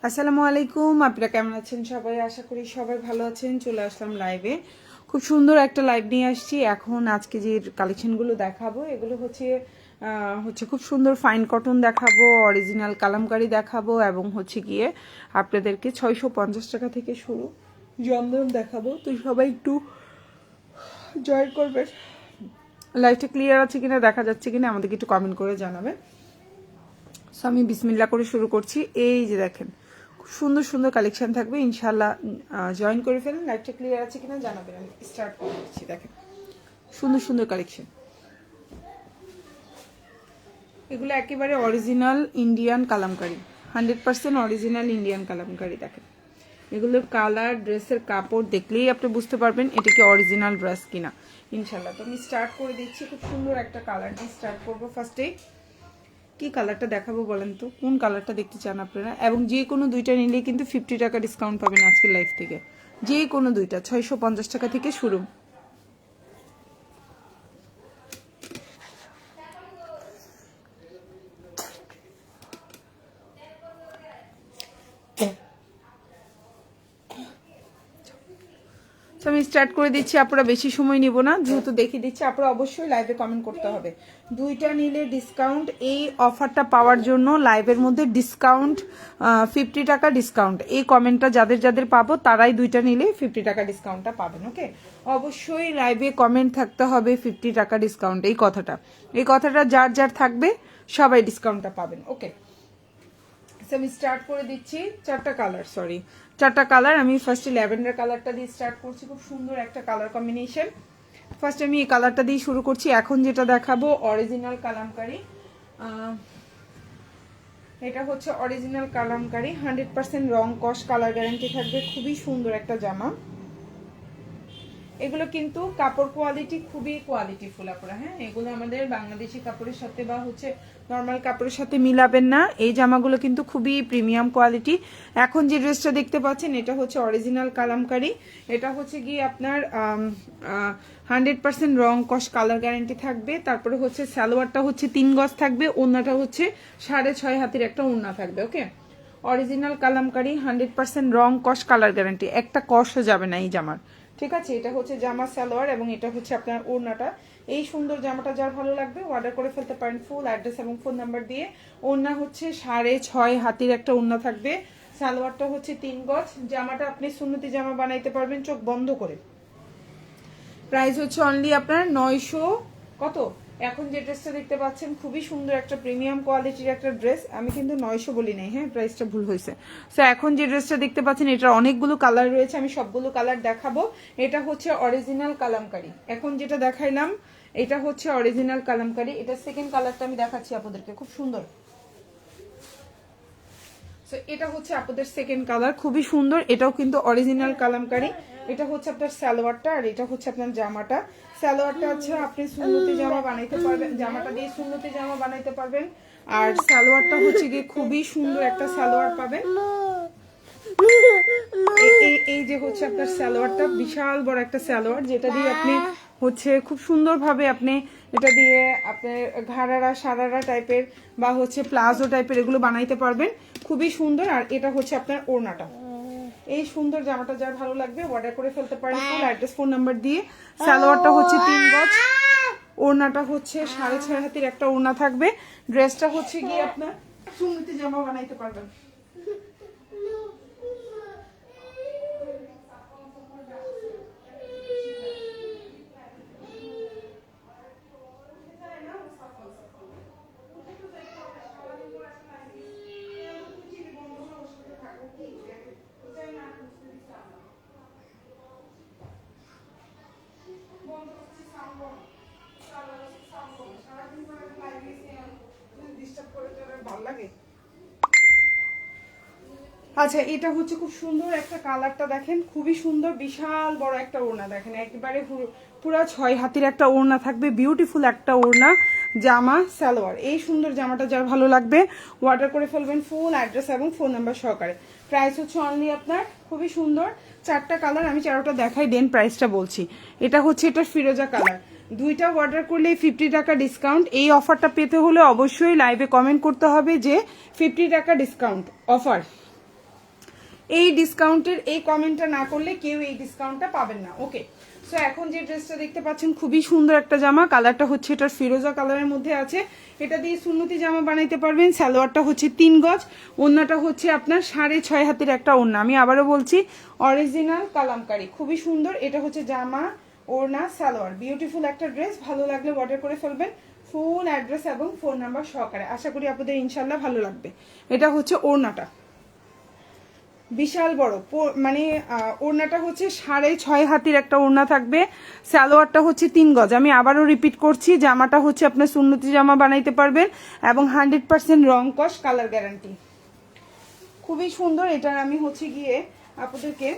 আসসালামু আলাইকুম, আপনারা কেমন আছেন সবাই? আশা করি সবাই ভালো আছেন। চলে আসলাম লাইভে, খুব সুন্দর একটা লাইভ নিয়ে আসছি। এখন আজকে যে কালেকশনগুলো দেখাবো এগুলো হচ্ছে খুব সুন্দর ফাইন কটন দেখাবো, অরিজিনাল কালামকারী দেখাবো এবং হচ্ছে গিয়ে আপনাদেরকে 650 টাকা থেকে শুরু জমজম দেখাবো। তো সবাই একটু জয়েন করবেন। লাইভটা ক্লিয়ার আছে কিনা, দেখা যাচ্ছে কিনা আমাদেরকে একটু কমেন্ট করে জানাবেন। সো আমি বিসমিল্লাহ করে শুরু করছি। এই যে দেখেন, খুব সুন্দর সুন্দর কালেকশন থাকবে ইনশাল্লাহ। জয়েন করে ফেলেন। লাইভটা ক্লিয়ার আছে কিনা জানাবেন। আমি স্টার্ট করে দিচ্ছি। দেখেন সুন্দর সুন্দর কালেকশন, এগুলো একেবারে original Indian Kalamkari, 100% original Indian Kalamkari. দেখেন এগুলোর কালার, ড্রেসের কাপড় দেখলেই আপনি বুঝতে পারবেন এটা কি অরিজিনাল ড্রেস কিনা ইনশাল্লাহ। তো আমি স্টার্ট করে দিচ্ছি। খুব সুন্দর একটা কালার দিয়ে স্টার্ট করবো। ফার্স্টে কি কালারটা দেখাবো বলেন তো, কোন কালারটা দেখতে চান আপনারা? এবং যে কোনো দুইটা নিলেই কিন্তু 50 টাকা ডিসকাউন্ট পাবেন আজকের লাইভ থেকে। যে কোনো দুইটা 650 টাকা থেকে শুরু। আমি স্টার্ট করে দিচ্ছি। আপনারা বেশি সময় নিব না, যেহেতু দেখিয়ে দিচ্ছি। আপনারা অবশ্যই লাইভে কমেন্ট করতে হবে। দুইটা নিলে ডিসকাউন্ট। এই অফারটা পাওয়ার জন্য লাইভের মধ্যে ডিসকাউন্ট 50 টাকা ডিসকাউন্ট। এই কমেন্টটা যাদের যাদের পাবো তারাই দুইটা নিলে 50 টাকা ডিসকাউন্টটা পাবেন। ওকে, অবশ্যই লাইভে কমেন্ট থাকতে হবে 50 টাকা ডিসকাউন্ট। এই কথাটা যার যার থাকবে সবাই ডিসকাউন্টটা পাবেন। ওকে, আমি স্টার্ট করে দিচ্ছি। চারটা কালার। আমি ফার্স্টে ল্যাভেন্ডার কালারটা দিয়ে স্টার্ট করছি। খুব সুন্দর একটা কালার কম্বিনেশন। ফার্স্ট আমি এই কালারটা দিয়ে শুরু করছি। এখন যেটা দেখাবো অরিজিনাল কালামকারী। এটা হচ্ছে অরিজিনাল কালামকারী, 100% রং কস কালার গ্যারান্টি থাকবে। খুবই সুন্দর একটা জামা। এগুলো কিন্তু কাপড় কোয়ালিটি খুবই কোয়ালিটিফুল আপনারা। হ্যাঁ, এগুলো আমাদের বাংলাদেশি কাপড়ের সাথে বা হচ্ছে নর্মাল কাপড়ের সাথে মিলাবেন না। এই জামাগুলো কিন্তু খুবই প্রিমিয়াম কোয়ালিটি। এখন যে ড্রেসটা দেখতে পাচ্ছেন এটা হচ্ছে অরিজিনাল কালামকারী। এটা হচ্ছে গিয়ে আপনার 100% রং কস কালার গ্যারান্টি থাকবে। তারপরে হচ্ছে সালোয়ারটা হচ্ছে 3 গজ থাকবে, ওড়নাটা হচ্ছে 6.5 হাতের একটা ওড়না থাকবে। ওকে, অরিজিনাল কালামকারী, 100% রং কস কালার গ্যারান্টি। একটা কষও যাবে না এই জামার। ঠিক আছে, এটা হচ্ছে জামা সালোয়ার এবং এটা হচ্ছে আপনার ওড়নাটা। এই সুন্দর জামাটা যার ভালো লাগবে অর্ডার করে ফেলতে পারেন। ফুল অ্যাড্রেস এবং ফোন নাম্বার দিয়ে। ওড়না হচ্ছে 6.5 হাতের একটা ওড়না থাকবে। সালোয়ারটা হচ্ছে 3 গজ। জামাটা আপনি সুন্নতি জামা বানাইতে পারবেন চোখ বন্ধ করে। প্রাইস হচ্ছে অনলি আপনার 900 কত। এখন যে ড্রেসটা দেখতে পাচ্ছেন খুবই সুন্দর একটা প্রিমিয়াম কোয়ালিটির একটা ড্রেস। আমি কিন্তু 900 বলি নাই, হ্যাঁ, প্রাইসটা ভুল হয়েছে। সো এখন যে ড্রেসটা দেখতে পাচ্ছেন এটার অনেকগুলো কালার রয়েছে, আমি সবগুলো কালার দেখাবো। এটা হচ্ছে অরিজিনাল কালামকারী। এখন যেটা দেখাইলাম এটা হচ্ছে অরিজিনাল কালামকারী। এটা সেকেন্ড কালারটা আমি দেখাচ্ছি আপনাদেরকে, খুব সুন্দর। সো এটা হচ্ছে আপনাদের সেকেন্ড কালার, খুবই সুন্দর। এটাও কিন্তু অরিজিনাল কালামকারী। এটা হচ্ছে আপনার সালোয়ারটা আর এটা হচ্ছে আপনার জামাটা। সালোয়ারটা হচ্ছে আপনি সুন্নতি জামা বানাইতে পারবেন, জামাটা দিয়ে সুন্নতি জামা বানাইতে পারবেন। আর সালোয়ারটা হচ্ছে গিয়ে খুবই সুন্দর একটা সালোয়ার পাবেন। এই যে হচ্ছে আপনার সালোয়ারটা, বিশাল বড় একটা সালোয়ার, যেটা দিয়ে আপনি হচ্ছে খুব সুন্দরভাবে আপনি এটা দিয়ে আপনার ঘাড়ারা সারারা টাইপের বা হচ্ছে প্লাজো টাইপের এগুলো বানাইতে পারবেন। খুবই সুন্দর। আর এটা হচ্ছে আপনার ওড়নাটা। এই সুন্দর জামাটা যার ভালো লাগবে অর্ডার করে ফেলতে পারেন ফুল অ্যাড্রেস ফোন নাম্বার দিয়ে। সালোয়ারটা হচ্ছে 3 গজ, ওড়নাটা হচ্ছে 6.5 হাতের একটা ওড়না থাকবে। ড্রেসটা হচ্ছে গিয়ে আপনার সুন্নতি জামা বানাইতে পারবেন। আচ্ছা, এটা হচ্ছে খুব সুন্দর একটা কালারটা দেখেন, খুবই সুন্দর, বিশাল বড় একটা ওড়না। দেখেন একেবারে পুরো 6 হাতের একটা ওড়না থাকবে। বিউটিফুল একটা ওড়না, জামা, সালোয়ার। এই সুন্দর জামাটা যার ভালো লাগবে অর্ডার করে ফেলবেন ফুল অ্যাড্রেস এবং ফোন নাম্বার সহকারে। প্রাইস হচ্ছে অনলি আপনার, খুবই সুন্দর। চারটা কালার, আমি চারোটা দেখাই দেন প্রাইসটা বলছি। এটা হচ্ছে এটা ফিরোজা কালার। দুইটা অর্ডার করলে 50 টাকা ডিসকাউন্ট। এই অফারটা পেতে হলে অবশ্যই লাইভে কমেন্ট করতে হবে যে 50 টাকা ডিসকাউন্ট অফার। এই ডিসকাউন্টের এই কমেন্টটা না করলে কেউ এই ডিসকাউন্টটা পাবেন না। ওকে, সো এখন যে ড্রেসটা দেখতে পাচ্ছেন খুবই সুন্দর একটা জামা, কালারটা হচ্ছে এটার ফিরোজা কালারের মধ্যে আছে। এটা দিয়ে সুন্নতি জামা বানাইতে পারবেন। সালোয়ারটা হচ্ছে 3 গজ, ওড়নাটা হচ্ছে আপনার 6.5 হাতের একটা ওড়না। আমি আবারও বলছি অরিজিনাল কালামকারী, খুবই সুন্দর। এটা হচ্ছে জামা, ওড়না, সালোয়ার, বিউটিফুল একটা ড্রেস। ভালো লাগলে অর্ডার করে ফেলবেন ফুল অ্যাড্রেস এবং ফোন নাম্বার সহকারে। আশা করি আপনাদের ইনশাল্লাহ ভালো লাগবে। এটা হচ্ছে ওড়নাটা, বিশাল বড়, মানে ওড়নাটা হচ্ছে 6.5 হাতির একটা ওড়না থাকবে। সালোয়ারটা হচ্ছে 3 গজ। আমি আবারও রিপিট করছি, জামাটা হচ্ছে আপনার সুন্নতি জামা বানাইতে পারবেন এবং 100% রং কস কালার গ্যারান্টি। খুবই সুন্দর। এটার আমি হচ্ছে গিয়ে আপনাদেরকে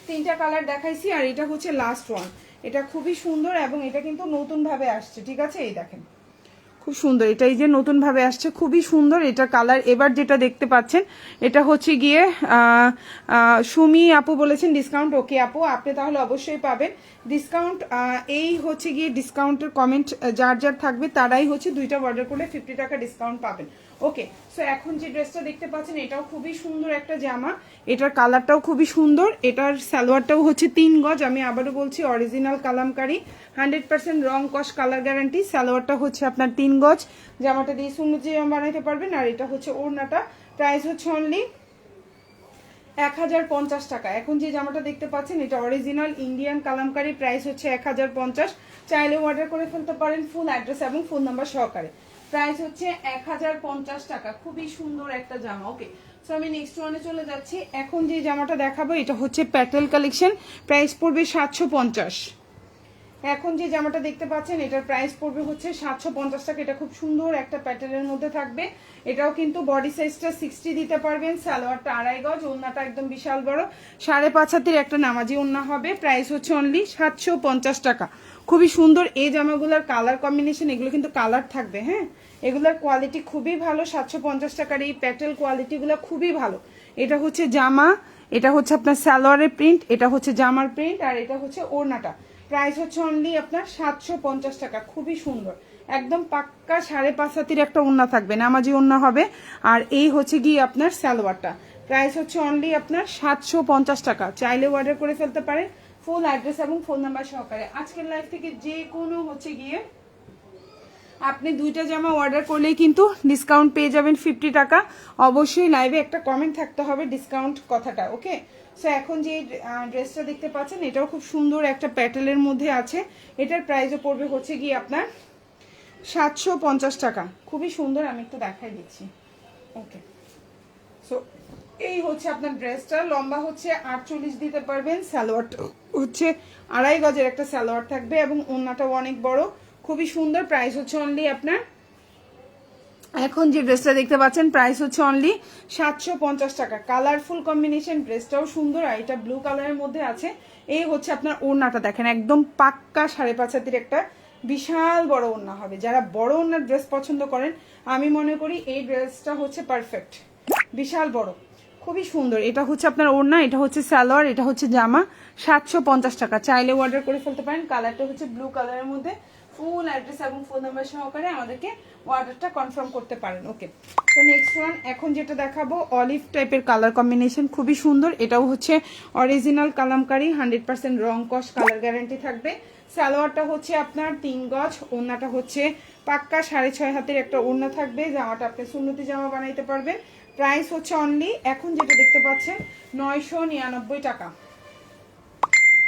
3টা কালার দেখাইছি, আর এটা হচ্ছে লাস্ট ওয়ান। এটা খুবই সুন্দর এবং এটা কিন্তু নতুন ভাবে আসছে, ঠিক আছে? এই দেখেন খুব সুন্দর, এটা এই যে নতুন ভাবে আসছে, খুবই সুন্দর এটা কালার। এবার যেটা দেখতে পাচ্ছেন এটা হচ্ছে গিয়ে সুমি আপু বলেছেন ডিসকাউন্ট। ওকে আপু, আপনি তাহলে অবশ্যই পাবেন ডিসকাউন্ট। এই হচ্ছে গিয়ে ডিসকাউন্টের কমেন্ট যার যার থাকবে তারাই হচ্ছে 2টা অর্ডার করলে 50 টাকা ডিসকাউন্ট পাবেন। ওকে, সো এখন যে ড্রেসটা দেখতে পাচ্ছেন এটাও খুবই সুন্দর একটা জামা, এটার কালারটাও খুবই সুন্দর। এটার সালোয়ারটাও হচ্ছে 3 গজ। আমি আবারও বলছি অরিজিনাল কালামকারী, 100% রং কস কালার গ্যারান্টি। সালোয়ারটা হচ্ছে আপনার 3 গজ, জামাটা দিয়ে সুন্নতি জামা বানাইতে পারবেন। আর এটা হচ্ছে ওড়নাটা, প্রাইস হচ্ছে অনলি 1050 টাকা। এখন যে জামাটা দেখতে পাচ্ছেন এটা অরিজিনাল ইন্ডিয়ান কালামকারী, প্রাইস হচ্ছে 1050। চাইলে অর্ডার করে ফেলতে পারেন ফুল অ্যাড্রেস এবং ফোন নাম্বার সহকারে। প্রাইস হচ্ছে 1050 টাকা। খুবই সুন্দর একটা জামা। ওকে, সো আমি নেক্সট ওয়ানে চলে যাচ্ছি। এখন যে জামাটা দেখাবো এটা হচ্ছে প্যাটেল কালেকশন, প্রাইস পড়বে 750। এখন যে জামাটা দেখতে পাচ্ছেন এটার প্রাইস পড়বে হচ্ছে 750 টাকা। এটা খুব সুন্দর একটা প্যাটার্নের মধ্যে থাকবে। এটাও কিন্তু বডি সাইজটা 60 দিতে পারবেন। সালোয়ারটা 2.5 গজ, ওড়নাটা একদম বিশাল বড়, 5.5 হাতের একটা নামাজি ওড়না হবে। প্রাইস হচ্ছে অনলি 750 টাকা। খুবই সুন্দর এই জামাগুলোর কালার কম্বিনেশন, এগুলো কিন্তু কালার থাকবে। হ্যাঁ, এগুলোর কোয়ালিটি খুবই ভালো। 750 টাকার এই প্যাটেল কোয়ালিটিগুলো খুবই ভালো। এটা হচ্ছে জামা, এটা হচ্ছে আপনার সালোয়ারের প্রিন্ট, এটা হচ্ছে জামার প্রিন্ট, আর এটা হচ্ছে ওড়নাটা। প্রাইস হচ্ছে অনলি আপনার 750 টাকা। খুবই সুন্দর, একদম পাক্কা 5.5 হাতির একটা ওড়না থাকবে, নামাজি ওড়না হবে। আর এই হচ্ছে গিয়ে আপনার সালোয়ারটা, প্রাইস হচ্ছে অনলি আপনার 750 টাকা। চাইলে অর্ডার করে ফেলতে পারেন ফুল অ্যাড্রেস এবং ফোন নাম্বার সহকারে। আজকের লাইভ থেকে যে কোনো হচ্ছে গিয়ে আপনি 2টা জামা অর্ডার করলেই কিন্তু ডিসকাউন্ট পেয়ে যাবেন 50 টাকা। অবশ্যই লাইভে একটা কমেন্ট থাকতে হবে ডিসকাউন্ট কথাটা। ওকে, সো এখন যে ড্রেসটা দেখতে পাচ্ছেন এটাও খুব সুন্দর একটা প্যাটেলের মধ্যে আছে। এটার প্রাইসও পড়বে হচ্ছে গিয়ে আপনার 750 টাকা। খুবই সুন্দর, আমি একটু দেখাই দিচ্ছি। ওকে, সো এই হচ্ছে আপনার ড্রেসটা। লম্বা হচ্ছে 48 দিতে পারবেন। সালোয়ারটা হচ্ছে 2.5 গজের একটা সালোয়ার থাকবে এবং ওড়নাটাও অনেক বড়, খুবই সুন্দর। প্রাইস হচ্ছে অনলি আপনার, এখন যে ড্রেসটা দেখতে পাচ্ছেন প্রাইস হচ্ছে অনলি 750 টাকা। কালারফুল কম্বিনেশন, ড্রেসটাও সুন্দর। আর এটা ব্লু কালারের মধ্যে আছে। এই হচ্ছে আপনার ওড়নাটা, দেখেন একদম পাক্কা 5.5 হাতের একটা বিশাল বড় ওড়না হবে। যারা বড় ওড়নার ড্রেস পছন্দ করেন আমি মনে করি এই ড্রেসটা হচ্ছে পারফেক্ট, বিশাল বড়, খুবই সুন্দর। এটা হচ্ছে আপনার ওড়না, এটা হচ্ছে সালোয়ার, এটা হচ্ছে জামা। 750 টাকা। চাইলে অর্ডার করে ফেলতে পারেন। কালারটা হচ্ছে ব্লু কালারের মধ্যে। ফুল অ্যাড্রেস এবং ফোন নাম্বার সহকারে আমাদেরকে অর্ডারটা কনফার্ম করতে পারেন। ওকে, তো নেক্সট ওয়ান এখন যেটা দেখাবো অলিভ টাইপের কালার কম্বিনেশন, খুবই সুন্দর। এটাও হচ্ছে অরিজিনাল কালামকারী, 100% রং কস কালার গ্যারান্টি থাকবে। সালোয়ারটা হচ্ছে আপনার 3 গজ, ওড়নাটা হচ্ছে পাক্কা 6.5 হাতের একটা ওড়না থাকবে। জামাটা আপনি সুন্নতি জামা বানাইতে পারবেন। প্রাইস হচ্ছে অনলি, এখন যেটা দেখতে পাচ্ছেন 999 টাকা।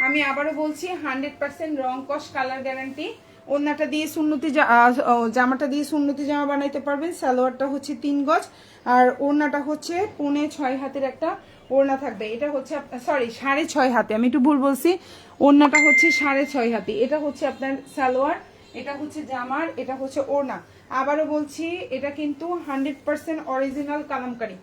আমি আবারও বলছি 100% রং কস কালার গ্যারান্টি। ওড়নাটা দিয়ে সুন্নতি জামাটা দিয়ে সুন্নতি জামা বানাইতে পারবেন। সালোয়ারটা হচ্ছে 3 গজ, আর ওড়নাটা হচ্ছে 6.5 হাতের একটা ওড়না থাকবে। এটা হচ্ছে সরি 6.5 হাতে, আমি একটু ভুল বলছি। ওড়নাটা হচ্ছে 6.5 হাতে। এটা হচ্ছে আপনার সালোয়ার, এটা হচ্ছে জামার, এটা হচ্ছে ওড়না। আবারও বলছি এটা কিন্তু 100% original Kalamkari,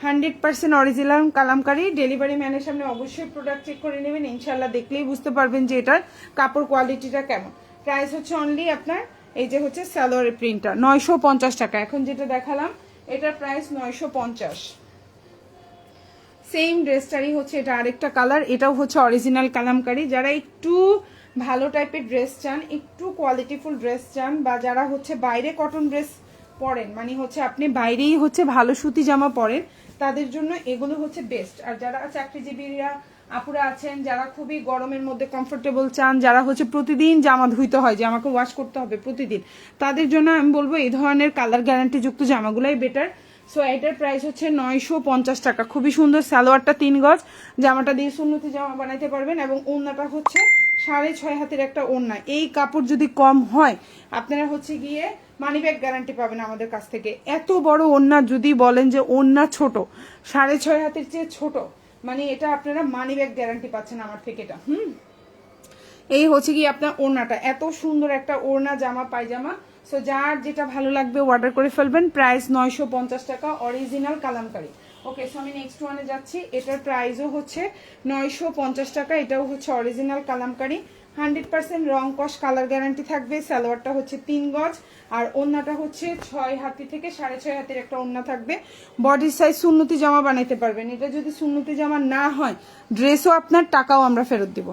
100% original Kalamkari. Delivery ম্যানের সামনে অবশ্যই প্রোডাক্ট চেক করে নেবেন, ইনশাল্লাহ দেখলেই বুঝতে পারবেন যে এটার কাপড় কোয়ালিটিটা কেমন। প্রাইস হচ্ছে অনলি আপনার, এই যে হচ্ছে সালোয়ারের প্রিন্টটা, 950 টাকা। এখন যেটা দেখালাম এটার প্রাইস 950। সেম ড্রেসটারই হচ্ছে এটা আরেকটা কালার, এটাও হচ্ছে অরিজিনাল কালামকারী। যারা একটু ভালো টাইপের ড্রেস চান, একটু কোয়ালিটিফুল ড্রেস চান, বা যারা হচ্ছে বাইরে কটন ড্রেস পরেন, মানে হচ্ছে আপনি বাইরেই হচ্ছে ভালো সুতি জামা পরেন, তাদের জন্য এগুলো হচ্ছে বেস্ট। আর যারা চাকরিজীবীরা আপুরা আছেন, যারা খুবই গরমের মধ্যে কমফোর্টেবল চান, যারা হচ্ছে প্রতিদিন জামা ধুইতে হয়, জামাকে ওয়াশ করতে হবে প্রতিদিন, তাদের জন্য আমি বলবো এই ধরনের কালার গ্যারান্টি যুক্ত জামাগুলাই বেটার। সো এটার প্রাইস হচ্ছে 950 টাকা। খুবই সুন্দর, সালোয়ারটা 3 গজ, জামাটা দিয়ে সুন্নতি জামা বানাইতে পারবেন, এবং ওড়নাটা হচ্ছে 6.5 হাতের একটা ওড়না। এই কাপড় যদি কম হয় আপনারা হচ্ছে গিয়ে মানি ব্যাগ গ্যারান্টি পাবেন আমাদের কাছ থেকে। এত বড় ওড়না যদি বলেন যে ওড়না ছোট, 6.5 হাতের চেয়ে ছোট, মানে এটা আপনারা মানি ব্যাগ গ্যারান্টি পাচ্ছেন আমার থেকে এটা। এই হচ্ছে কি আপনার ওড়নাটা, এত সুন্দর একটা ওড়না জামা পায়জামা। সো যার যেটা ভালো লাগবে অর্ডার করে ফেলবেন। প্রাইস 950 টাকা, অরিজিনাল কালামকারী। ওকে, সো আমি নেক্সট ওয়ানে যাচ্ছি। এটার প্রাইসও হচ্ছে 950 টাকা, এটাও হচ্ছে অরিজিনাল কালামকারী, 100% রং কস কালার গ্যারান্টি থাকবে। সালোয়ারটা হচ্ছে 3 গজ, আর ওড়নাটা হচ্ছে 6 হাতি থেকে 6.5 হাতের একটা ওড়না থাকবে। বডি সাইজ সুন্নতি জামা বানাইতে পারবেন। এটা যদি সুন্নতি জামা না হয়, ড্রেসও আপনার, টাকাও আমরা ফেরত দিব,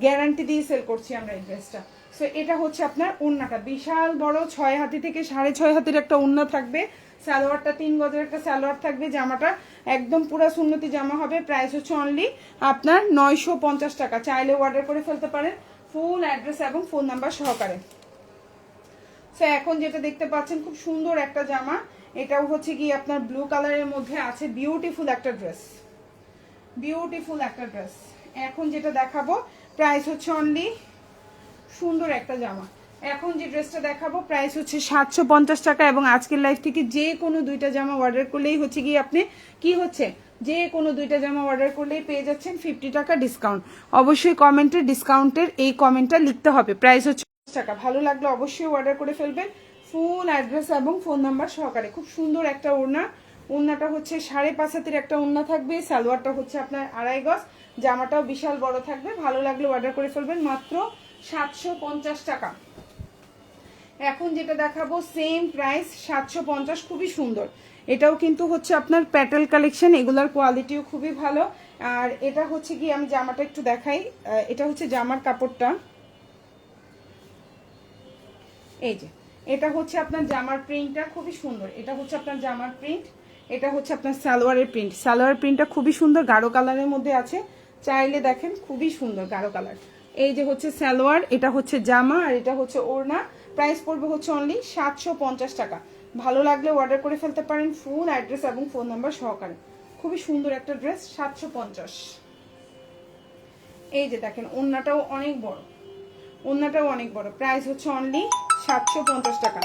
গ্যারান্টি দিয়ে সেল করছি আমরা এই ড্রেসটা। সো এটা হচ্ছে আপনার ওড়নাটা, বিশাল বড় 6 হাতি থেকে 6.5 হাতের একটা ওড়না থাকবে। সালোয়ারটা 3 গজের একটা সালোয়ার থাকবে। জামাটা একদম পুরা সুন্নতি জামা হবে। প্রাইস হচ্ছে অনলি আপনার 950 টাকা। চাইলে অর্ডার করে ফেলতে পারেন ফুল অ্যাড্রেস এবং ফোন নাম্বার সহকারে। সো এখন যেটা দেখতে পাচ্ছেন খুব সুন্দর একটা জামা, এটাও হচ্ছে কি আপনার ব্লু কালারের মধ্যে আছে। বিউটিফুল একটা ড্রেস, বিউটিফুল একটা ড্রেস। এখন যেটা দেখাবো প্রাইস হচ্ছে অনলি, সুন্দর একটা জামা। এখন যে ড্রেসটা দেখাবো প্রাইস হচ্ছে 750 টাকা, এবং আজকের লাইফ থেকে যে কোনো 2টা জামা অর্ডার করলেই হচ্ছে কি আপনি কি হচ্ছে, যে কোনো 2টা জামা অর্ডার করলেই পেয়ে যাচ্ছেন 50 টাকা ডিসকাউন্ট। অবশ্যই কমেন্টে ডিসকাউন্টের এই কমেন্টটা লিখতে হবে। প্রাইস হচ্ছে টাকা। ভালো লাগলে অবশ্যই অর্ডার করে ফেলবেন ফুল অ্যাড্রেস এবং ফোন নাম্বার সহকারে। খুব সুন্দর একটা ওড়না, ওড়নাটা হচ্ছে 5.5 হাতের একটা ওড়না থাকবে। সালোয়ারটা হচ্ছে আপনার 2.5 গজ, জামাটাও বিশাল বড় থাকবে। ভালো লাগলে অর্ডার করে ফেলবেন মাত্র 750 টাকা। এখন যেটা দেখাবো সেম প্রাইস 750, খুবই সুন্দর। এটাও কিন্তু হচ্ছে আপনার প্যাটেল কালেকশন, এগুলার কোয়ালিটিও খুবই ভালো। আর এটা হচ্ছে কি আমি জামাটা একটু দেখাই, এটা হচ্ছে জামার কাপড়টা, এই যে এটা হচ্ছে আপনার জামার প্রিন্টটা খুবই সুন্দর। এটা হচ্ছে আপনার জামার প্রিন্ট, এটা হচ্ছে আপনার সালোয়ারের প্রিন্ট। সালোয়ার প্রিন্টটা খুবই সুন্দর, গাঢ় কালারের মধ্যে আছে। চাইলে দেখেন খুবই সুন্দর গাঢ় কালার। এই যে হচ্ছে সালোয়ার, এটা হচ্ছে জামা, আর এটা হচ্ছে ওড়না। প্রাইস পড়বে হচ্ছে অনলি 750 টাকা। ভালো লাগলে অর্ডার করে ফেলতে পারেন ফুল অ্যাড্রেস এবং ফোন নাম্বার সহকারে। খুবই সুন্দর একটা ড্রেস, 750। এই যে দেখেন ওড়নাটাও অনেক বড়, ওড়নাটাও অনেক বড়। প্রাইস হচ্ছে অনলি 750 টাকা।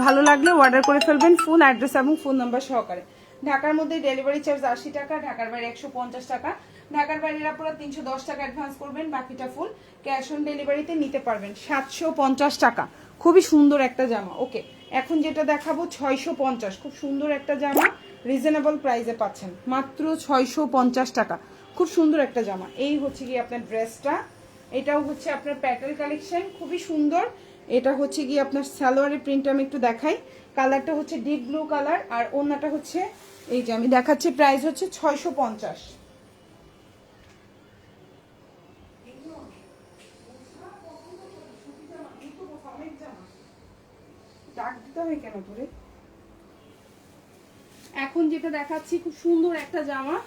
ভালো লাগলে অর্ডার করে ফেলবেন ফুল অ্যাড্রেস এবং ফোন নাম্বার সহকারে। ঢাকার মধ্যে ডেলিভারি চার্জ 80 টাকা, ঢাকার বাইরে 150 টাকা। ঢাকার বাইরের আপনারা 310 টাকা অ্যাডভান্স করবেন, বাকিটা ফুল ক্যাশ অন ডেলিভারিতে নিতে পারবেন। 750 টাকা, খুবই সুন্দর একটা জামা। ওকে, এখন যেটা দেখাবো 650, খুব সুন্দর একটা জামা, রিজনেবল প্রাইসে পাচ্ছেন মাত্র 650 টাকা। খুব সুন্দর একটা জামা। এই হচ্ছে কি আপনার ড্রেসটা, এটাও হচ্ছে আপনার প্যাটেল কালেকশন, খুবই সুন্দর। এটা হচ্ছে কি আপনার সালোয়ারের প্রিন্ট আমি একটু দেখাই। কালারটা হচ্ছে ডিপ ব্লু কালার, আর ওড়নাটা হচ্ছে এই যে আমি দেখাচ্ছি। প্রাইস হচ্ছে 650। এখন যেটা দেখাচ্ছি খুব সুন্দর একটা জামা।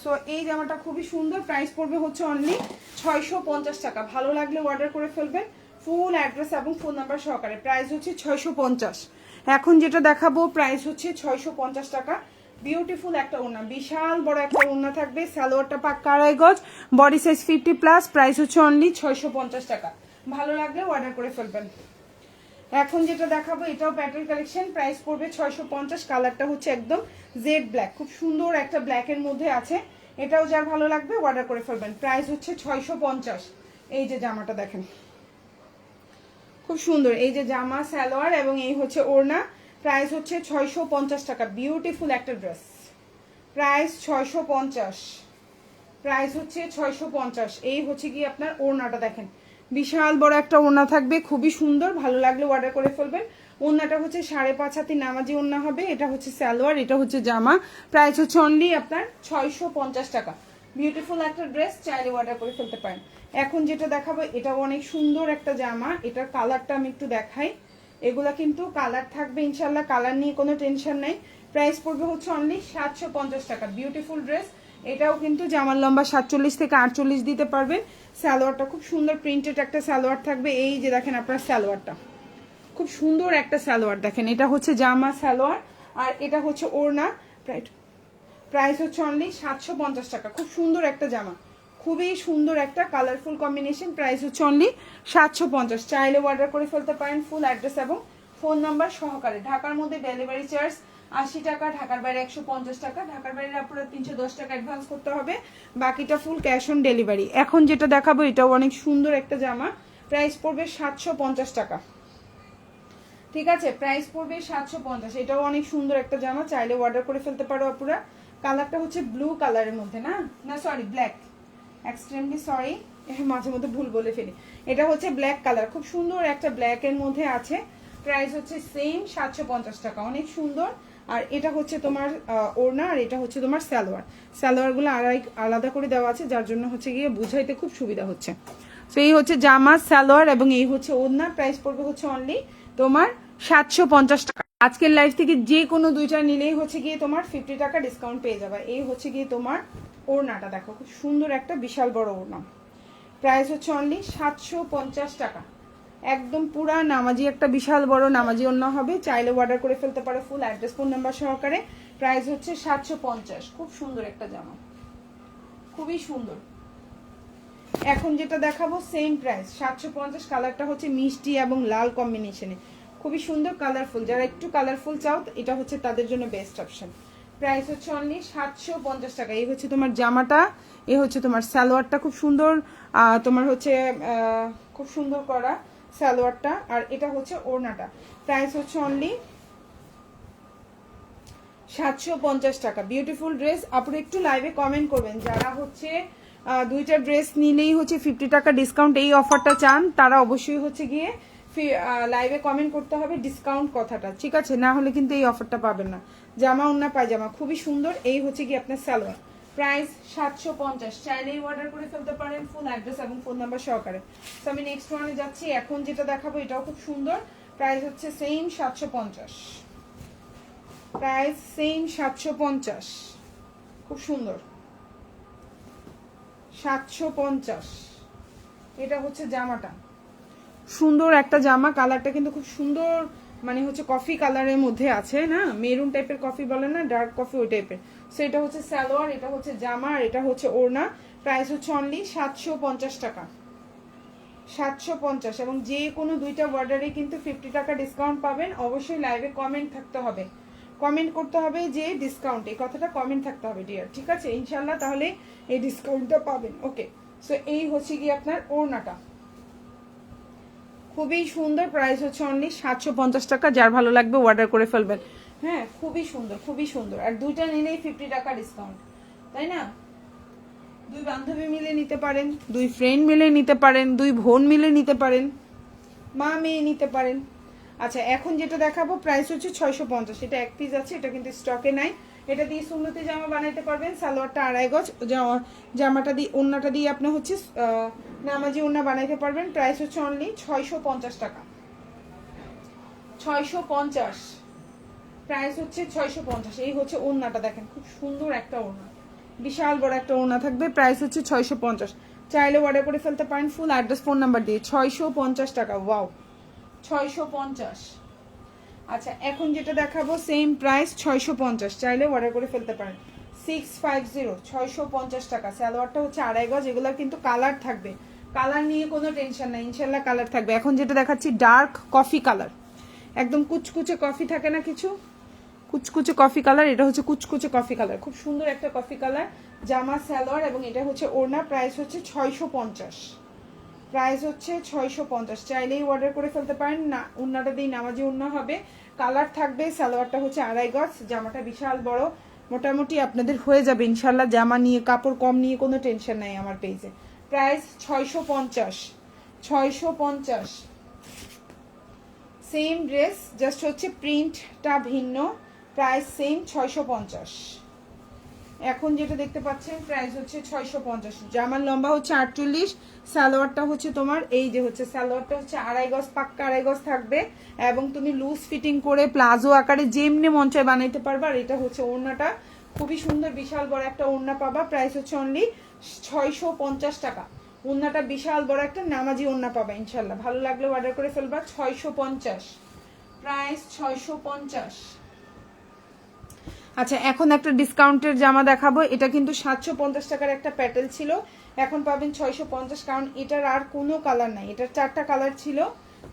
সো এই জামাটা খুবই সুন্দর। প্রাইস পড়বে হচ্ছে অনলি 650 টাকা। ভালো লাগলে অর্ডার করে ফেলবেন ফুল অ্যাড্রেস এবং ফোন নাম্বার সহকারে। প্রাইস হচ্ছে 650। এখন যেটা দেখাবো প্রাইস হচ্ছে 650 টাকা। বিউটিফুল একটা ওড়না, বিশাল বড় একটা ওড়না থাকবে। সালোয়ারটা পাক্কা 2.5 গজ, বডি সাইজ 50+। প্রাইস হচ্ছে অনলি 650 টাকা। ভালো লাগলে অর্ডার করে ফেলবেন। এখন যেটা দেখাবো এটাও প্যাটেল কালেকশন, প্রাইস পড়বে 650। কালারটা হচ্ছে একদম জেড ব্ল্যাক, খুব সুন্দর একটা ব্ল্যাকের মধ্যে আছে। এটাও যার ভালো লাগবে অর্ডার করে ফেলবেন। প্রাইস হচ্ছে 650। এই যে জামাটা দেখেন খুব সুন্দর, এই যে জামা সালোয়ার এবং এই হচ্ছে ওড়না। প্রাইস হচ্ছে 650 টাকা। বিউটিফুল একটা ড্রেস, প্রাইস 650। প্রাইস হচ্ছে 650। এই হচ্ছে কি আপনার ওড়নাটা দেখেন, বিশাল বড় একটা ওড়না থাকবে, খুবই সুন্দর। ভালো লাগলে অর্ডার করে ফেলবেন। ওড়নাটা হচ্ছে 5.5 হাতি নামাজি ওড়না হবে। এটা হচ্ছে সালোয়ার, এটা হচ্ছে জামা। প্রাইস হচ্ছে অনলি আপনার 650 টাকা। বিউটিফুল একটা ড্রেস, চাইলে অর্ডার করে ফেলতে পারেন। এখন যেটা দেখাবো এটাও অনেক সুন্দর একটা জামা। এটার কালারটা আমি একটু দেখাই। এগুলা কিন্তু কালার থাকবে ইনশাল্লাহ, কালার নিয়ে কোনো টেনশন নাই। প্রাইস পড়বে হচ্ছে অনলি 750 টাকা। বিউটিফুল ড্রেস, এটাও কিন্তু জামার লম্বা 47 থেকে 48 দিতে পারবেন। সালোয়ারটা খুব সুন্দর প্রিন্টেড একটা সালোয়ার থাকবে। এই যে দেখেন আপনার সালোয়ারটা খুব সুন্দর একটা সালোয়ার, দেখেন এটা হচ্ছে জামা সালোয়ার আর এটা হচ্ছে ওড়না। প্রাইস হচ্ছে অনলি 750 টাকা। খুব সুন্দর একটা জামা, খুবই সুন্দর একটা কালারফুল কম্বিনেশন। প্রাইস হচ্ছে অনলি 750। চাইলে অর্ডার করে ফেলতে পারেন ফুল অ্যাড্রেস এবং ফোন নাম্বার সহকারে। ঢাকার মধ্যে ডেলিভারি চার্জ 80 টাকা, ঢাকার বাইরে 150 টাকা। ঢাকার বাইরে আপনারা 310 টাকা অ্যাডভান্স করতে হবে, বাকিটা ফুল ক্যাশ অন ডেলিভারি। এখন যেটা দেখাবো এটাও অনেক সুন্দর একটা জামা, প্রাইস পড়বে 750 টাকা। ঠিক আছে, প্রাইস পড়বে 750। এটাও অনেক সুন্দর একটা জামা, চাইলে অর্ডার করে ফেলতে পারো আপুরা। কালারটা হচ্ছে ব্লু কালারের মধ্যে, না না সরি ব্ল্যাক, এক্সট্রিমলি সরি, মাঝে মধ্যে ভুল বলে ফেলি। এটা হচ্ছে ব্ল্যাক কালার, খুব সুন্দর একটা ব্ল্যাকের মধ্যে আছে। প্রাইস হচ্ছে সেম 750 টাকা, অনেক সুন্দর। আর এটা হচ্ছে তোমার ওড়না আর এটা হচ্ছে তোমার সালোয়ার। সালোয়ারগুলো আলাদা করে দেওয়া আছে, যার জন্য হচ্ছে গিয়ে বুঝাইতে খুব সুবিধা হচ্ছে। তো এই হচ্ছে জামা সালোয়ার এবং এই হচ্ছে ওড়না। প্রাইস পড়বে হচ্ছে অনলি তোমার 750 টাকা। আজকের লাইফ থেকে যে কোনো দুইটা নিলেই হচ্ছে গিয়ে তোমার 50 টাকা ডিসকাউন্ট পেয়ে যাবে। এই হচ্ছে গিয়ে তোমার ওড়নাটা, দেখো খুব সুন্দর একটা বিশাল বড় ওড়না। প্রাইস হচ্ছে অনলি 750 টাকা। একদম পুরা নামাজি একটা বিশাল বড় নামাজি ওড়না হবে, চাইলে অর্ডার করে ফেলতে পারো ফুল অ্যাড্রেস ফোন নাম্বার সহকারে। প্রাইস হচ্ছে 750। খুব সুন্দর একটা জামা, খুবই সুন্দর। এখন যেটা দেখাবো সেম প্রাইস 750। কালারটা হচ্ছে মিষ্টি এবং লাল কম্বিনেশনে, খুবই সুন্দর কালারফুল। যারা একটু কালারফুল চাও এটা হচ্ছে তাদের জন্য বেস্ট অপশন। প্রাইস হচ্ছে অনলি 750 টাকা। এই হচ্ছে তোমার জামাটা, এই হচ্ছে তোমার সালোয়ারটা, খুব সুন্দর তোমার হচ্ছে খুব সুন্দর করা সালোয়ারটা, আর এটা হচ্ছে ওড়নাটা। প্রাইস হচ্ছে অনলি 750 টাকা। Beautiful dress. আপনারা একটু লাইভে কমেন্ট করবেন যারা হচ্ছে দুইটা ড্রেস নিলেই হচ্ছে 50 টাকা ডিসকাউন্ট এই অফারটা চান, তারা অবশ্যই হচ্ছে গিয়ে লাইভে কমেন্ট করতে হবে ডিসকাউন্ট কথাটা, ঠিক আছে? না হলে কিন্তু এই অফারটা পাবেন না। জামা ওন্না পায়জামা খুবই সুন্দর। এই হচ্ছে কি আপনার সালোয়ার। প্রাইস 750। চাইলেই অর্ডার করে ফেলতে পারেন ফুল অ্যাড্রেস এবং ফোন নাম্বার সহকারে। তো আমি নেক্সট ওয়ানে যাচ্ছি। এখন যেটা দেখাবো এটাও খুব সুন্দর। প্রাইস হচ্ছে সেম 750। প্রাইস সেম 750, খুব সুন্দর 750। এটা হচ্ছে জামাটা, সুন্দর একটা জামা। কালারটা কিন্তু খুব সুন্দর, মানে হচ্ছে কফি কালারের মধ্যে আছে, না মেরুন টাইপের কফি বলে না, ডার্ক কফি ওই টাইপের। সো এটা হচ্ছে সালোয়ার, এটা হচ্ছে জামা আর এটা হচ্ছে ওড়না। প্রাইস হচ্ছে অনলি 750 টাকা। 750 এবং যে কোনো দুইটা অর্ডারে কিন্তু 50 টাকা ডিসকাউন্ট পাবেন। অবশ্যই লাইভে কমেন্ট থাকতে হবে, কমেন্ট করতে হবে যে ডিসকাউন্ট, এই কথাটা কমেন্ট থাকতে হবে ডিয়ার, ঠিক আছে? ইনশাল্লাহ তাহলে এই ডিসকাউন্টটা পাবেন। ওকে, সো এই হচ্ছে কি আপনার ওড়নাটা, খুবই সুন্দর। প্রাইস হচ্ছে অনলি 750 টাকা। যার ভালো লাগবে অর্ডার করে ফেলবেন। হ্যাঁ, খুবই সুন্দর, খুবই সুন্দর। আর দুইটা নিলেই 50 টাকা ডিসকাউন্ট, তাই না? দুই বান্ধবী মিলে নিতে পারেন, দুই ফ্রেন্ড মিলে নিতে পারেন, দুই বোন মিলে নিতে পারেন, মা মেয়ে নিতে পারেন। আচ্ছা, এখন যেটা দেখাবো প্রাইস হচ্ছে 650। এটা এক পিস আছে, এটা কিন্তু স্টকে নাই। এটা দিয়ে সুন্নতি জামা বানাইতে পারবেন। সালোয়ারটা 2.5 গজ, জামাটা দিয়ে ওড়নাটা দিয়ে আপনি হচ্ছে নামাজি ওড়না বানাইতে পারবেন। প্রাইস হচ্ছে অনলি 650 টাকা। 650, প্রাইস হচ্ছে 650। এই হচ্ছে ওড়নাটা, দেখেন খুব সুন্দর একটা ওড়না, বিশাল বড় একটা ওড়না থাকবে। প্রাইস হচ্ছে 650। চাইলে অর্ডার করে ফেলতে পারেন ফুল অ্যাড্রেস ফোন নাম্বার দিয়ে। 650 টাকা। ওয়াও, 650। আচ্ছা, এখন যেটা দেখাবো সেম প্রাইস 650। চাইলে অর্ডার করে ফেলতে পারেন। 650, 650 টাকা। সালোয়ারটা হচ্ছে 2.5 গজ। এগুলো কিন্তু কালার থাকবে, কালার নিয়ে কোনো টেনশন নাই, ইনশাল্লাহ কালার থাকবে। এখন যেটা দেখাচ্ছি ডার্ক কফি কালার, একদম কুচকুচে কফি থাকে না কিছু, কুচকুচে কফি কালার। এটা হচ্ছে কুচকুচে কফি কালার, খুব সুন্দর একটা কফি কালার। জামা সালোয়ার এবং এটা হচ্ছে ওড়না। প্রাইস হচ্ছে 650। প্রাইস হচ্ছে 650। চাইলেই অর্ডার করে ফেলতে পারেন। না, ওড়নাটা দিয়ে নামাজি ওড়না হবে, কালার থাকবে। সালোয়ারটা হচ্ছে 2.5 গজ, জামাটা বিশাল বড়। মোটামুটি আপনাদের হয়ে যাবে ইনশাল্লাহ। জামা নিয়ে, কাপড় কম নিয়ে কোনো টেনশন নাই আমার পেজে। প্রাইস 650। 650। সেম ড্রেস, জাস্ট হচ্ছে প্রিন্টটা ভিন্ন। Price same 650। এখন যেটা দেখতে পাচ্ছেন প্রাইস হচ্ছে 650। জামার লম্বা হচ্ছে 48, সালোয়ারটা হচ্ছে তোমার এই যে হচ্ছে সালোয়ারটা হচ্ছে 2.5 গজ, পাক্কা 2.5 গজ থাকবে এবং তুমি লুজ ফিটিং করে প্লাজো আকারে যেমনি মন চায় বানাইতে পারবে। আর এটা হচ্ছে ওড়নাটা খুবই সুন্দর, বিশাল বড় একটা ওড়না পাবা। প্রাইস হচ্ছে অনলি 650 টাকা। ওড়নাটা বিশাল বড় একটা নামাজি ওড়না পাবা ইনশাল্লাহ। ভালো লাগলে অর্ডার করে ফেলবা। 650 প্রাইস, 650। আচ্ছা, এখন একটা ডিসকাউন্টের জামা দেখাবো। এটা কিন্তু 750 টাকার একটা প্যাটেল ছিল, এখন পাবেন 650, কারণ এটার আর কোনো কালার নাই। এটার 4টা কালার ছিল,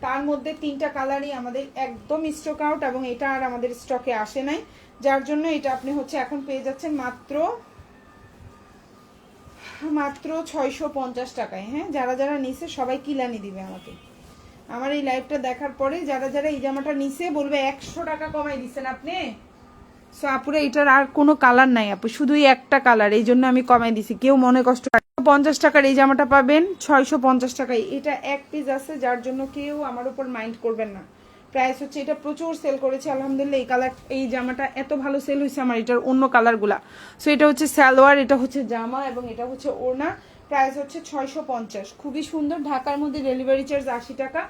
তার মধ্যে 3টা কালারই আমাদের একদম স্টক আউট এবং এটা আর আমাদের স্টকে আসে নাই, যার জন্য এটা আপনি হচ্ছে এখন পেয়ে যাচ্ছেন মাত্র 650 টাকায়। হ্যাঁ, যারা যারা নিছে সবাই কিলানি দিবে আমাকে। আমার এই লাইভটা দেখার পরে যারা যারা এই জামাটা নিছে বলবে 100 টাকা কমাই দিচ্ছেন আপনি। সো আপুরে এটার আর কোনো কালার নাই আপু, শুধুই একটা কালার, এই জন্য আমি কমাই দিছি, কেউ মনে কষ্ট। 50 টাকার এই জামাটা পাবেন 650 টাকায়। এটা এক পিস আছে, যার জন্য কেউ আমার উপর মাইন্ড করবেন না। প্রাইস হচ্ছে, এটা প্রচুর সেল করেছে আলহামদুলিল্লাহ। এই কালার, এই জামাটা এত ভালো সেল হয়েছে আমার এটার অন্য কালারগুলা। সো এটা হচ্ছে সালোয়ার, এটা হচ্ছে জামা এবং এটা হচ্ছে ওড়না। প্রাইস হচ্ছে 650, খুবই সুন্দর। ঢাকার মধ্যে ডেলিভারি চার্জ 80 টাকা।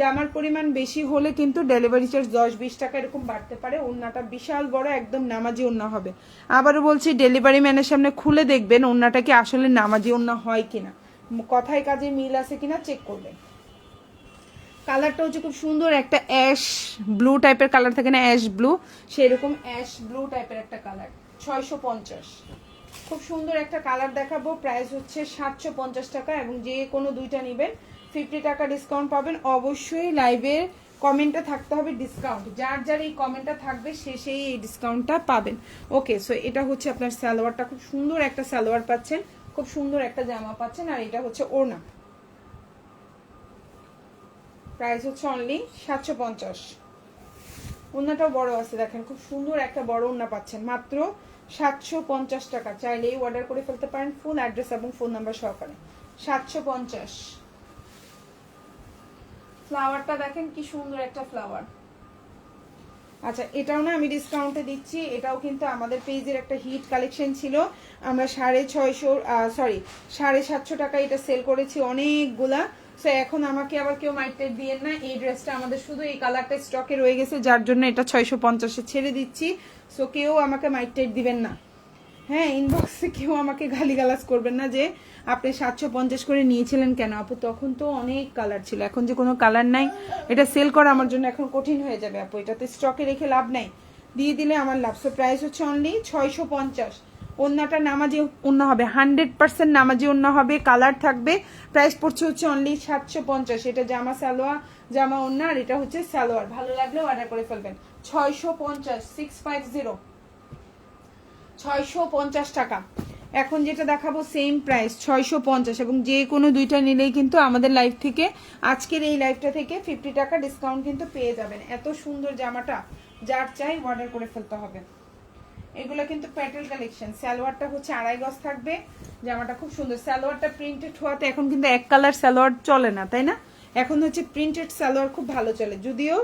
জামার পরিমাণ বেশি হলে কিন্তু ডেলিভারি চার্জ 10-20 টাকা এরকম বাড়তে পারে। ওড়নাটা বিশাল বড়, একদম নামাজি ওড়না হবে। আবারও বলছি, ডেলিভারি ম্যানের সামনে খুলে দেখবেন ওড়নাটা কি আসলে নামাজি ওড়না হয় কিনা, কথায় কাজে মিল আছে কিনা চেক করবেন। কালারটা হচ্ছে খুব সুন্দর, একটা অ্যাশ ব্লু টাইপের কালার থাকে না, অ্যাশ ব্লু, সেরকম অ্যাশ ব্লু টাইপের একটা কালার। 650, খুব সুন্দর একটা কালার দেখাবো। প্রাইস হচ্ছে 750 টাকা এবং যে কোনো দুইটা নেবেন 50 টাকা ডিসকাউন্ট পাবেন। অবশ্যই লাইভের কমেন্টটা থাকতে হবে ডিসকাউন্ট, যার যার এই কমেন্টটা থাকবে সে সেই এই ডিসকাউন্টটা পাবেন। ওকে, সো এটা হচ্ছে আপনার সালোয়ারটা, খুব সুন্দর একটা সালোয়ার পাচ্ছেন, খুব সুন্দর একটা জামা পাচ্ছেন, আর এটা হচ্ছে ওড়না। প্রাইস হচ্ছে অনলি 750। ওড়নাটাও বড় আছে, দেখেন খুব সুন্দর একটা বড় ওড়না পাচ্ছেন মাত্র 750 টাকা। চাইলেই অর্ডার করে ফেলতে পারেন ফুল অ্যাড্রেস এবং ফোন নাম্বার সহকারে। 750। ফ্লাওয়ারটা দেখেন কি সুন্দর একটা ফ্লাওয়ার। আচ্ছা, এটাও না আমি ডিসকাউন্টে দিচ্ছি, এটাও কিন্তু আমাদের পেজের একটা হিট কালেকশন ছিল। আমরা 750 টাকা এটা সেল করেছি অনেকগুলা। সো এখন আমাকে আবার কেউ মাইটেড দিয়েন না, এই ড্রেসটা আমাদের শুধু এই কালারটা স্টকে রয়ে গেছে, যার জন্য এটা 650-এ ছেড়ে দিচ্ছি। সো কেউ আমাকে মাইটেড দিবেন না, হ্যাঁ, ইনবক্সে কেউ আমাকে গালিগালাজ করবেন না যে আপনি 750 করে নিয়েছিলেন কেন আপু, তখন তো অনেক কালার ছিল, এখন যে কোনো কালার নাই, এটা সেল করা আমার জন্য এখন কঠিন হয়ে যাবে আপু, এটাতে স্টকে রেখে লাভ নাই, দিয়ে দিলে আমার লাভ। সো প্রাইস হচ্ছে অনলি 650। ওন্নাটা নামাজি ওন্না হবে, 100% নামাজি ওন্না হবে, কালার থাকবে। প্রাইস পড়ছে হচ্ছে অনলি 750। এটা জামা সালোয়ার, জামা ওন্না, আর এটা হচ্ছে সালোয়ার। ভালো লাগলে অর্ডার করে ফেলবেন। 650, 650, 650 টাকা। এখন যেটা দেখাবো সেম প্রাইস 650, এবং যে কোনো দুইটা নিলেই কিন্তু আমাদের লাইভ থেকে, আজকের এই লাইভটা থেকে 50 টাকা ডিসকাউন্ট কিন্তু পেয়ে যাবেন। এত সুন্দর জামাটা, যার চাই অর্ডার করে ফেলতে হবে। এগুলো কিন্তু প্যাটেল কালেকশন। সালোয়ারটা হচ্ছে 2.5 গজ থাকবে, জামাটা খুব সুন্দর। সালোয়ারটা প্রিন্টেড হওয়াতে এখন কিন্তু এক কালার সালোয়ার চলে না, তাই না? এখন হচ্ছে প্রিন্টেড সালোয়ার খুব ভালো চলে, যদিও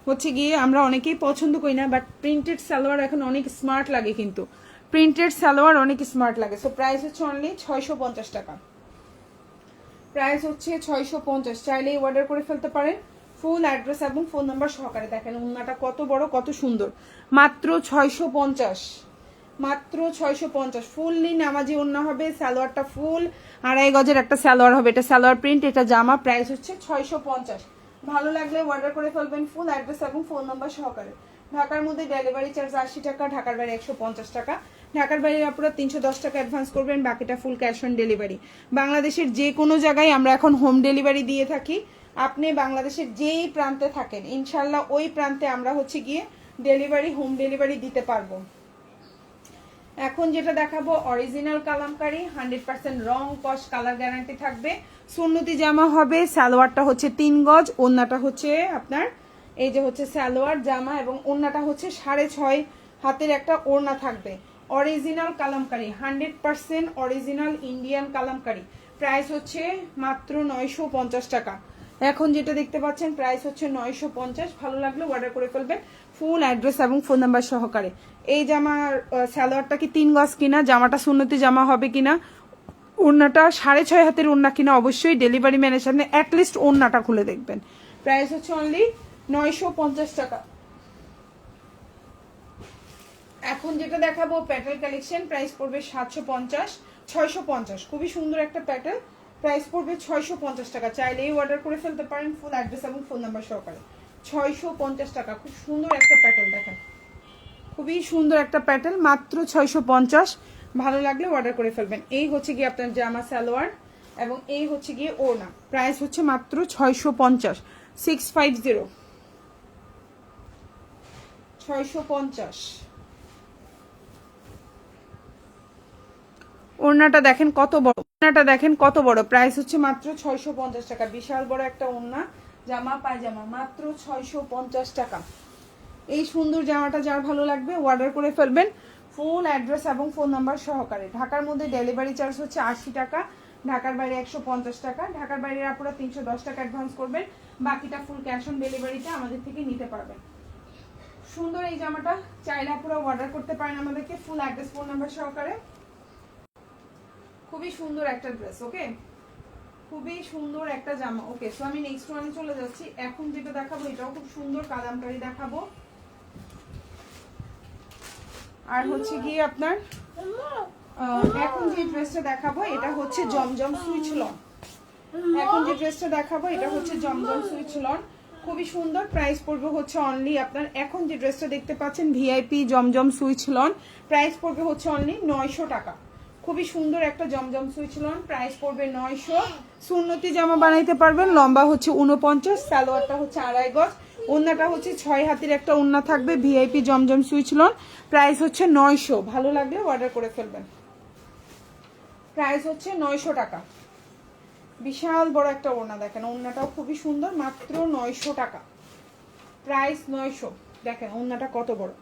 হচ্ছে গিয়ে আমরা অনেকেই পছন্দ করি না, বাট প্রিন্টেড সালোয়ার এখন অনেক স্মার্ট লাগে, কিন্তু প্রিন্টেড সালোয়ার অনেক স্মার্ট লাগে। সো প্রাইস হচ্ছে অনলি 650 টাকা। প্রাইস হচ্ছে 650, চাইলেই অর্ডার করে ফেলতে পারেন ফুল অ্যাড্রেস এবং ফোন নাম্বার সহকারে। দেখেন উন্নাটা কত বড়, কত সুন্দর, মাত্র 650, মাত্র 650। ফুললি নামাজি ওন্না হবে, সালোয়ারটা ফুল 2.5 গজের একটা সালোয়ার হবে, এটা সালোয়ার প্রিন্ট, এটা জামা। প্রাইস হচ্ছে 650। ভালো লাগলে অর্ডার করে ফেলবেন ফুল অ্যাড্রেস এবং ফোন নাম্বার সহকারে। ঢাকার মধ্যে ডেলিভারি চার্জ 80 টাকা, ঢাকার বাইরে 150 টাকা। ঢাকার বাইরে আপনারা 310 টাকা অ্যাডভান্স করবেন, বাকিটা ফুল ক্যাশ অন ডেলিভারি। বাংলাদেশের যে কোনো জায়গায় আমরা এখন হোম ডেলিভারি দিয়ে থাকি। আপনি বাংলাদেশের যেই প্রান্তে থাকেন ইনশাল্লাহ ওই প্রান্তে আমরা হচ্ছে গিয়ে ডেলিভারি, হোম ডেলিভারি দিতে পারবো। এখন যেটা দেখাবো অরিজিনাল কালামকারী, 100% রং কস কালার গ্যারান্টি থাকবে। সুন্নতি জামা হবে, সালোয়ারটা হচ্ছে 3 গজ, ওন্নাটা হচ্ছে আপনার এই যে হচ্ছে সালোয়ার জামা, এবং ওন্নাটা হচ্ছে 6.5 হাতের একটা ওড়না থাকবে। Original Kalamkari, 100% original Indian Kalamkari. Price হচ্ছে মাত্র 950 টাকা। এখন যেটা দেখতে পাচ্ছেন প্রাইস হচ্ছে 950। ভালো লাগলে অর্ডার করে ফেলবেন ফুল অ্যাড্রেস এবং ফোন নাম্বার সহকারে। এই জামার সালোয়ারটা কি 3 গজ কিনা, জামাটা সুন্নতি জামা হবে কিনা, ওড়নাটা 6.5 হাতের ওড়না কিনা, অবশ্যই ডেলিভারি ম্যানের সামনে অ্যাটলিস্ট ওড়নাটা খুলে দেখবেন। প্রাইস হচ্ছে অনলি 950 টাকা। এখন যেটা দেখাবো প্যাটেল কালেকশন, প্রাইস পড়বে 750, 650, খুবই সুন্দর একটা প্যাটেল, প্রাইস পড়বে 650 টাকা। চাইলেই অর্ডার করে ফেলতে পারেন ফুল অ্যাড্রেস এবং ফোন নাম্বার সহকারে। 650 টাকা, খুব সুন্দর একটা প্যাটেল দেখেন, খুবই সুন্দর একটা প্যাটেল, মাত্র 650। ভালো লাগলে অর্ডার করে ফেলবেন। এই হচ্ছে গিয়ে আপনার জামা সালোয়ার এবং এই হচ্ছে গিয়ে ওড়না, প্রাইস হচ্ছে মাত্র 650, 650, 650। ওড়নাটা দেখেন কত বড়, ওড়নাটা দেখেন কত বড়, প্রাইস হচ্ছে মাত্র 650 টাকা। বিশাল বড় একটা ওড়না, জামা পায়জামা, মাত্র 650 টাকা। এই সুন্দর জামাটা যার ভালো লাগবে অর্ডার করে ফেলবেন ফুল অ্যাড্রেস এবং ফোন নাম্বার সহকারে। ঢাকার মধ্যে ডেলিভারি চার্জ হচ্ছে 80 টাকা, ঢাকার বাইরে 150 টাকা। ঢাকার বাইরে আপনারা 310 টাকা অ্যাডভান্স করবেন, বাকিটা ফুল ক্যাশ অন ডেলিভারিতে আমাদের থেকে নিতে পারবেন। সুন্দর এই জামাটা চাইলে আপনারা অর্ডার করতে পারেন আমাদেরকে ফুল অ্যাড্রেস ফোন নাম্বার সহকারে। খুবই সুন্দর একটা ড্রেস, ওকে, খুবই সুন্দর একটা জামা। ওকে, সো আমি নেক্সট ওয়ানে চলে যাচ্ছি। এখন যেটা দেখাবো এটাও খুব সুন্দর কালামকারী দেখাবো, আর হচ্ছে গিয়ে আপনার এখন যে ড্রেসটা দেখাবো এটা হচ্ছে জমজম সুইচ লন। এখন যে ড্রেসটা দেখাবো এটা হচ্ছে জমজম সুইচ লন, খুবই সুন্দর। প্রাইস পড়বে হচ্ছে অনলি আপনার, এখন যে ড্রেসটা দেখতে পাচ্ছেন ভিআইপি জমজম সুইচ লন, প্রাইস পড়বে হচ্ছে অনলি 900 টাকা। খুবই সুন্দর একটা জমজম সুইচ লন, প্রাইস পড়বে 900। সুন্নতি জামা বানাইতে পারবেন, লম্বা হচ্ছে 49, সালোয়ারটা হচ্ছে 2.5 গজ, ওন্নাটা হচ্ছে 6 হাতের একটা ওন্না থাকবে। ভিআইপি জমজম সুইচ লন, প্রাইস হচ্ছে 900। ভালো লাগলে অর্ডার করে ফেলবেন, প্রাইস হচ্ছে 900 টাকা। বিশাল বড় একটা ওড়না দেখেন, ওড়নাটাও খুবই সুন্দর, মাত্র 900 টাকা, প্রাইস 900। দেখেন ওড়নাটা কত বড়,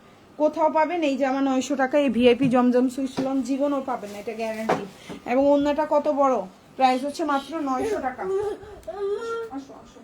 কোথাও পাবেন এই জামা 900 টাকা, এই ভিআইপি জমজম সুইচ লন জীবনও পাবেন না, এটা গ্যারান্টি। এবং ওড়নাটা কত বড়, প্রাইস হচ্ছে মাত্র 900 টাকা। আসো আসো।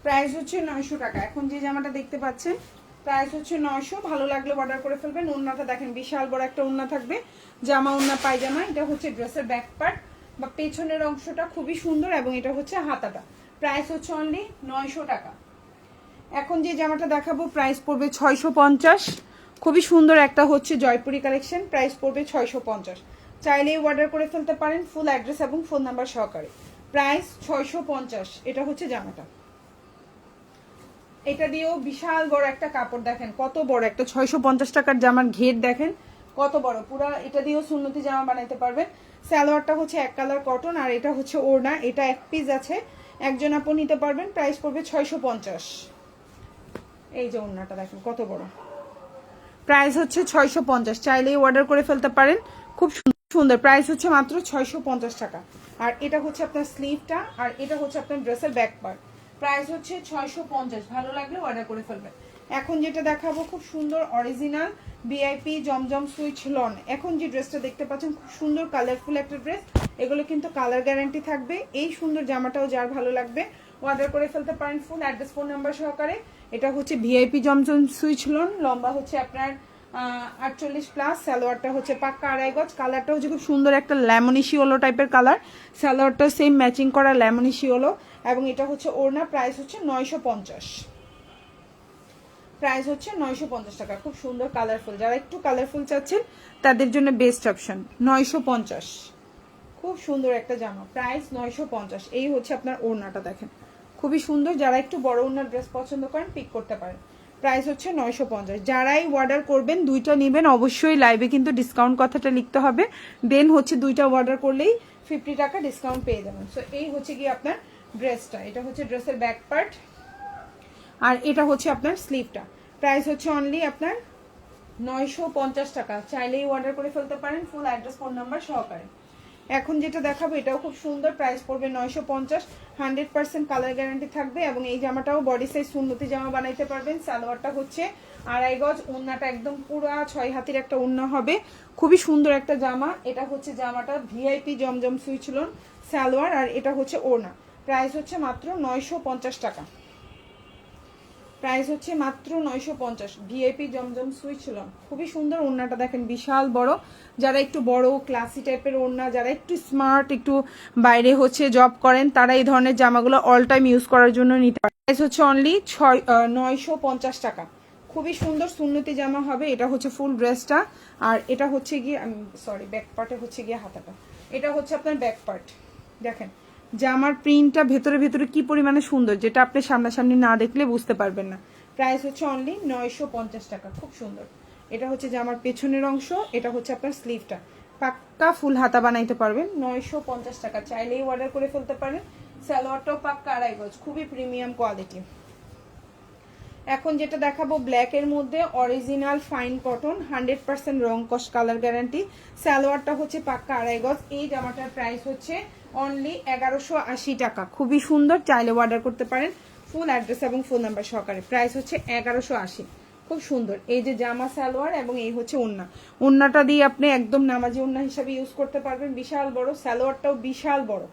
প্রাইস হচ্ছে 900 টাকা। এখন যে জামাটা দেখতে পাচ্ছেন প্রাইস হচ্ছে 900। ভালো লাগলে অর্ডার করে ফেলবেন। ওড়নাটা দেখেন বিশাল বড় একটা ওড়না থাকবে, জামা ওড়না পায়জামা। এটা হচ্ছে ড্রেসের ব্যাক পার্ট বা পেছনের অংশটা খুবই সুন্দর, এবং এটা হচ্ছে হাতাটা। প্রাইস হচ্ছে অনলি 900 টাকা। এখন যে জামাটা দেখাবো প্রাইস পড়বে 650। খুবই সুন্দর একটা হচ্ছে জয়পুরি কালেকশন, প্রাইস পড়বে 650। চাইলেই অর্ডার করে ফেলতে পারেন ফুল অ্যাড্রেস এবং ফোন নাম্বার সহকারে। প্রাইস 650। এটা হচ্ছে জামাটা, এটা দিয়েও বিশাল বড় একটা কাপড় দেখেন কত বড় একটা 650 টাকার জামার ঘের দেখেন কত বড়, পুরা এটা দিয়েও সুন্নতি জামা বানাইতে পারবেন। সালোয়ারটা হচ্ছে এক কালার কটন, আর এটা হচ্ছে ওড়না, এটা এক পিস আছে, একজন আপু নিতে পারবেন। প্রাইস পড়বে 650। এই যে ওড়নাটা দেখেন কত বড়, প্রাইস হচ্ছে 650। চাইলেই অর্ডার করে ফেলতে পারেন, খুব সুন্দর। প্রাইস হচ্ছে মাত্র 650 টাকা। আর এটা হচ্ছে আপনার স্লিভটা, আর এটা হচ্ছে আপনার ড্রেসের ব্যাক পার্ট। প্রাইস হচ্ছে 650। ভালো লাগলে অর্ডার করে ফেলবেন। এখন যেটা দেখাবো খুব সুন্দর অরিজিনাল ভিআইপি জমজম সুইচ লন। এখন যে ড্রেসটা দেখতে পাচ্ছেন খুব সুন্দর কালারফুল একটা ড্রেস, এগুলো কিন্তু কালার গ্যারান্টি থাকবে। এই সুন্দর জামাটাও যার ভালো লাগবে অর্ডার করে ফেলতে পারেন ফুল অ্যাড্রেস ফোন নাম্বার সহকারে। এটা হচ্ছে ভিআইপি জমজম সুইচ লন, লম্বা হচ্ছে আপনার 48+, সালোয়ারটা হচ্ছে পাক্কা 2.5 গজ। কালারটা হচ্ছে খুব সুন্দর একটা লেমনিশি ওলো টাইপের কালার, সালোয়ারটা সেম ম্যাচিং করা লেমনিশি ওলো, এবং এটা হচ্ছে ওড়না। প্রাইস হচ্ছে 950। প্রাইস হচ্ছে 950 টাকা। খুব সুন্দর কালারফুল, যারা একটু কালারফুল চাচ্ছেন তাদের জন্য বেস্ট অপশন। 950, খুব সুন্দর একটা জামা, প্রাইস 950। এই হচ্ছে আপনার ওড়নাটা দেখেন, খুবই সুন্দর। যারা একটু বড় ওড়নার ড্রেস পছন্দ করেন পিক করতে পারেন। প্রাইস হচ্ছে 950। যারাই অর্ডার করবেন দুইটা নেবেন অবশ্যই লাইভে কিন্তু ডিসকাউন্ট কথাটা লিখতে হবে। দেন হচ্ছে দুইটা অর্ডার করলেই 50 টাকা ডিসকাউন্ট পেয়ে যাবেন। সো এই হচ্ছে কি আপনার ড্রেসটা, এটা হচ্ছে ড্রেসের ব্যাক পার্ট আর এটা হচ্ছে আপনার স্লিভটা। প্রাইস হচ্ছে অনলি আপনার 950 টাকা। চাইলেই অর্ডার করে ফেলতে পারেন ফুল অ্যাড্রেস ফোন নাম্বার সহকারে। এখন যেটা দেখাবো এটাও খুব সুন্দর, প্রাইস পড়বে 950। 100% কালার গ্যারান্টি থাকবে এবং এই জামাটাও বডি সাইজ সুন্নতি জামা বানাইতে পারবেন। সালোয়ারটা হচ্ছে 2.5 গজ, ওড়নাটা একদম পুরো 6 হাতের একটা ওড়না হবে, খুবই সুন্দর একটা জামা। এটা হচ্ছে জামাটা ভিআইপি জমজম সুইচলন সালোয়ার আর এটা হচ্ছে ওড়না। প্রাইস হচ্ছে মাত্র 950 টাকা। প্রাইস হচ্ছে মাত্র 950। ভিআইপি জমজম সুইচলন, খুবই সুন্দর। ওড়নাটা দেখেন বিশাল বড়। যারা একটু বড় ক্লাসি টাইপের ওড়না, যারা একটু স্মার্ট, একটু বাইরে হচ্ছে জব করেন, তারা এই ধরনের জামাগুলো অল টাইম ইউজ করার জন্য নিতে পারে। প্রাইস হচ্ছে অনলি 950 টাকা। খুবই সুন্দর সুন্নতি জামা হবে। এটা হচ্ছে ফুল ড্রেসটা আর এটা হচ্ছে গিয়ে সরি ব্যাক পার্টে হচ্ছে গিয়ে হাতাটা। এটা হচ্ছে আপনার ব্যাক পার্ট। দেখেন জামার প্রিন্টটা ভেতরে ভেতরে কি পরিমাণে সুন্দর, যেটা আপনি সামনাসামনি না দেখলে বুঝতে পারবেন না। প্রাইস হচ্ছে অনলি 950 টাকা। খুব সুন্দর। এটা হচ্ছে জামার পেছনের অংশ, এটা হচ্ছে আপনার স্লিভটা। পাক্কা ফুল হাতা বানাইতে পারবেন। 950 টাকা। চাইলেই অর্ডার করে ফেলতে পারেন। সালোয়ারটাও পাক্কা 2.5 গজ, খুবই প্রিমিয়াম কোয়ালিটি। এখন যেটা দেখাবো ব্ল্যাকের মধ্যে অরিজিনাল ফাইন কটন, 100% রং কস কালার গ্যারান্টি। সালোয়ারটা হচ্ছে পাক্কা 2.5 গজ। এই জামাটার প্রাইস হচ্ছে অনলি 1180 টাকা। খুবই সুন্দর, চাইলে অর্ডার করতে পারেন ফুল অ্যাড্রেস এবং ফোন নাম্বার সহকারে। প্রাইস হচ্ছে 1180। খুব সুন্দর। এই যে জামা সালোয়ার এবং এই হচ্ছে ওড়না। ওড়নাটা দিয়ে আপনি একদম নামাজি ওড়না হিসাবে ইউজ করতে পারবেন। বিশাল বড়, সালোয়ারটাও বিশাল বড়।